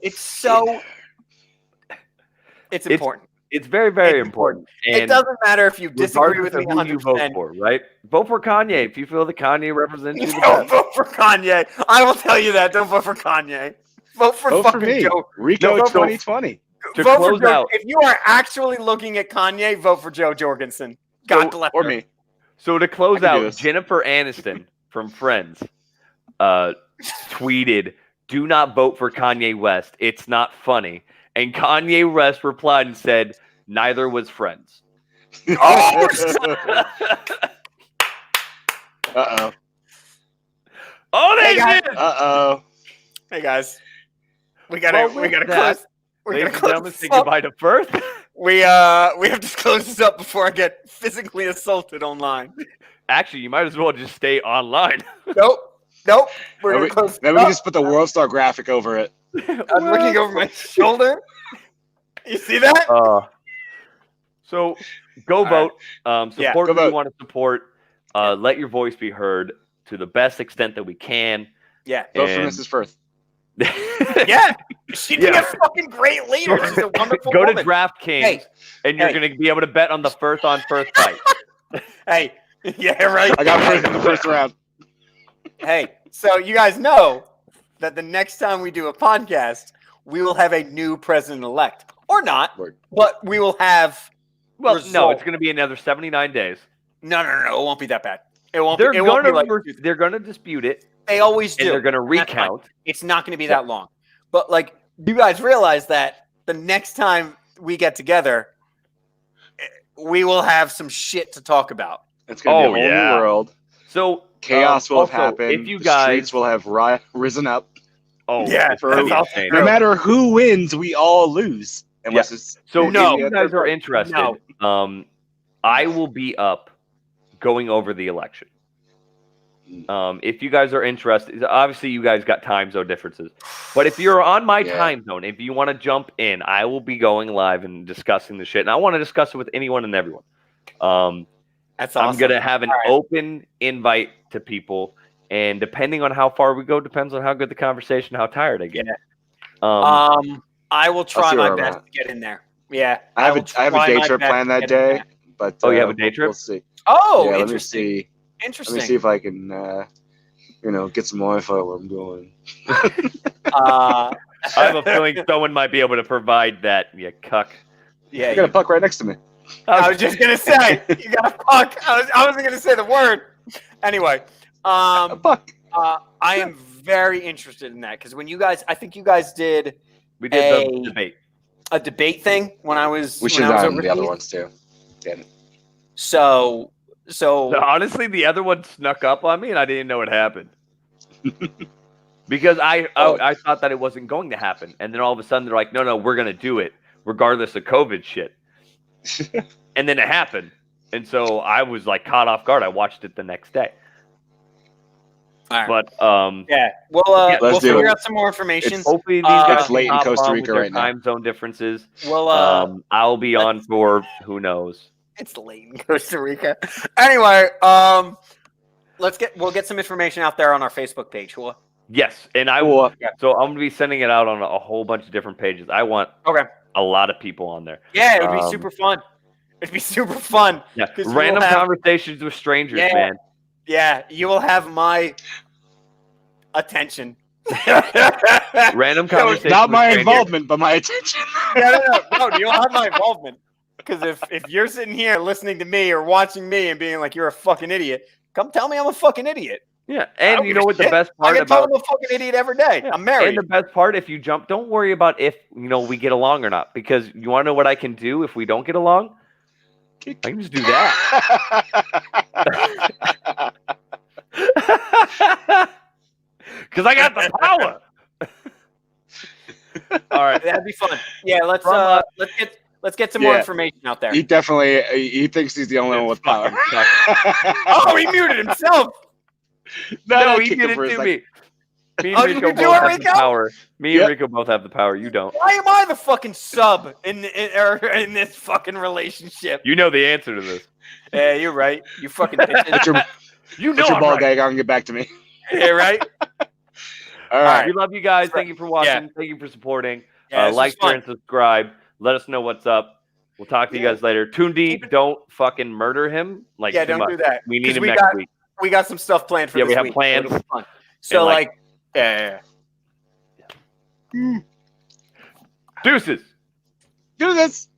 Speaker 2: It's important.
Speaker 5: it's very, very
Speaker 2: It's
Speaker 5: important.
Speaker 2: It
Speaker 5: And
Speaker 2: doesn't matter if you disagree
Speaker 5: regardless
Speaker 2: with me
Speaker 5: of who you vote
Speaker 2: 100%.
Speaker 5: for, right? Vote for Kanye if you feel that Kanye represents you the
Speaker 2: Don't
Speaker 5: best.
Speaker 2: vote for Kanye. I will tell you that. Don't vote for Kanye. Vote for
Speaker 4: Vote for
Speaker 2: fucking
Speaker 4: me.
Speaker 2: Joe.
Speaker 4: Rico
Speaker 2: No, vote-
Speaker 4: 2020.
Speaker 5: To
Speaker 2: Vote for
Speaker 5: close
Speaker 2: Joe.
Speaker 5: out.
Speaker 2: If you are actually looking at Kanye, vote for Joe Jorgensen. God bless
Speaker 4: Or
Speaker 2: her.
Speaker 4: me.
Speaker 5: So to close
Speaker 4: I can do
Speaker 5: out,
Speaker 4: this.
Speaker 5: Jennifer Aniston from Friends tweeted, "Do not vote for Kanye West. It's not funny." And Kanye West replied and said, "Neither was Friends."
Speaker 2: Oh,
Speaker 4: Uh-oh.
Speaker 5: Oh, they
Speaker 2: Hey, guys.
Speaker 5: did.
Speaker 4: Uh-oh.
Speaker 2: hey guys, we gotta
Speaker 5: Well,
Speaker 2: we
Speaker 5: with
Speaker 2: gotta
Speaker 5: that,
Speaker 2: close. We're
Speaker 5: Ladies
Speaker 2: gonna
Speaker 5: and
Speaker 2: close
Speaker 5: gentlemen,
Speaker 2: this
Speaker 5: say
Speaker 2: up.
Speaker 5: goodbye to Firth.
Speaker 2: We have to close this up before I get physically assaulted online.
Speaker 5: Actually, you might as well just stay online.
Speaker 2: Nope. We're
Speaker 4: Then
Speaker 2: gonna close.
Speaker 4: we
Speaker 2: this up.
Speaker 4: just put the World Star graphic over it.
Speaker 2: I'm looking over my shoulder. You see that?
Speaker 5: So go
Speaker 2: All
Speaker 5: vote.
Speaker 2: Yeah,
Speaker 5: Support
Speaker 4: go
Speaker 5: who you
Speaker 4: vote.
Speaker 5: want to support. Let your voice be heard to the best extent that we can.
Speaker 2: Yeah.
Speaker 4: Vote for
Speaker 5: And-
Speaker 4: Mrs. Firth.
Speaker 2: Yeah. She'd be
Speaker 5: Yeah.
Speaker 2: a fucking great leader. She's a wonderful
Speaker 5: Go to
Speaker 2: woman.
Speaker 5: DraftKings,
Speaker 2: Hey,
Speaker 5: and you're
Speaker 2: hey.
Speaker 5: going to be able to bet on the Firth on Firth fight.
Speaker 2: Hey. Yeah, right.
Speaker 4: I got Firth in the first round.
Speaker 2: Hey, so you guys know that the next time we do a podcast, we will have a new president-elect. Or not,
Speaker 4: Word.
Speaker 2: but we will have...
Speaker 5: Well, no,
Speaker 2: result.
Speaker 5: it's going to be another 79 days.
Speaker 2: No, it won't be that bad. It won't
Speaker 5: They're
Speaker 2: be, it won't be
Speaker 5: going
Speaker 2: like...
Speaker 5: to they're going to dispute it,
Speaker 2: They always
Speaker 5: and
Speaker 2: do.
Speaker 5: they're going to
Speaker 2: That's fine.
Speaker 5: recount.
Speaker 2: It's not going to be that long. But, like, you guys realize that the next time we get together, we will have some shit to talk about.
Speaker 4: It's going to be a whole
Speaker 5: yeah.
Speaker 4: new world.
Speaker 5: So
Speaker 4: Chaos will have
Speaker 5: also,
Speaker 4: happened.
Speaker 5: If you
Speaker 4: the
Speaker 5: guys,
Speaker 4: streets will have risen up.
Speaker 2: Yeah,
Speaker 5: it's gonna be
Speaker 2: that's
Speaker 5: insane.
Speaker 4: No matter who wins, we all lose. Unless it's
Speaker 5: So
Speaker 2: No.
Speaker 5: if you guys are interested,
Speaker 2: No.
Speaker 5: I will be up going over the election. If you guys are interested, obviously you guys got time zone differences. But if you're on my time zone, if you want to jump in, I will be going live and discussing the shit. And I want to discuss it with anyone and everyone.
Speaker 2: That's awesome.
Speaker 5: I'm going to have an open invite to people. And depending on how far we go, depends on how good the conversation, how tired I get.
Speaker 2: I will try my best to get in there. Yeah.
Speaker 4: I have a day trip planned that day. But
Speaker 5: you have a day trip?
Speaker 4: We'll see.
Speaker 2: Oh,
Speaker 4: yeah,
Speaker 2: interesting.
Speaker 4: Let me see if I can, get some more info where I'm going.
Speaker 5: I have a feeling someone might be able to provide that. You cuck.
Speaker 2: Yeah,
Speaker 4: you got a puck right next to me.
Speaker 2: I was just gonna say you got a puck. I wasn't gonna say the word. Anyway,
Speaker 4: a puck.
Speaker 2: I am very interested in that because when you guys, I think you guys did.
Speaker 5: We did the debate.
Speaker 2: A debate thing when I was.
Speaker 4: We should have done the other ones too. Damn it.
Speaker 2: So
Speaker 5: honestly, the other one snuck up on me, and I didn't know what happened because I thought that it wasn't going to happen, and then all of a sudden they're like, "No, we're gonna do it regardless of COVID shit," and then it happened, and so I was like caught off guard. I watched it the next day.
Speaker 2: All right.
Speaker 5: But
Speaker 2: we'll figure out some more information.
Speaker 5: Hopefully, these guys
Speaker 4: it's late in Costa Rica right now.
Speaker 5: Time zone differences.
Speaker 2: Well,
Speaker 5: I'll be on for who knows.
Speaker 2: It's late in Costa Rica. Anyway, we'll get some information out there on our Facebook page.
Speaker 5: Yes, and I will. So I'm gonna be sending it out on a whole bunch of different pages. I want a lot of people on there.
Speaker 2: Yeah, it would be super fun. It'd be super fun.
Speaker 5: Yeah, random conversations with strangers, man.
Speaker 2: Yeah, you will have my attention.
Speaker 5: Random conversations.
Speaker 4: Not my involvement, but my attention.
Speaker 2: No, you'll have my involvement. Because if you're sitting here listening to me or watching me and being like, you're a fucking idiot, come tell me I'm a fucking idiot.
Speaker 5: Yeah, and you know what the best part
Speaker 2: I can tell I'm a fucking idiot every day. I'm married.
Speaker 5: And the best part, if you jump, don't worry about if we get along or not. Because you want to know what I can do if we don't get along? I can just do that. Because I got the power. All right,
Speaker 2: that'd be fun. Yeah, let's get some more information out there.
Speaker 4: He thinks he's the only one with power.
Speaker 2: Oh, he muted himself.
Speaker 5: No, he did it to me. Me and Rico both have the power. Me and Rico both have the power. You don't.
Speaker 2: Why am I the fucking sub in this fucking relationship?
Speaker 5: You know the answer to this.
Speaker 2: Yeah, you're right. You fucking bitches.
Speaker 4: Put your ball gag on and get back to me.
Speaker 2: Yeah, right?
Speaker 4: All right.
Speaker 5: We love you guys. Thank you for watching. Yeah. Thank you for supporting.
Speaker 2: Yeah,
Speaker 5: like, share, and subscribe. Let us know what's up. We'll talk to you guys later. Tundi, don't fucking murder him.
Speaker 2: Don't do that.
Speaker 5: We need him next week.
Speaker 2: We got some stuff planned for this week.
Speaker 5: We have plans.
Speaker 2: So,
Speaker 5: yeah. Deuces.
Speaker 4: Do this.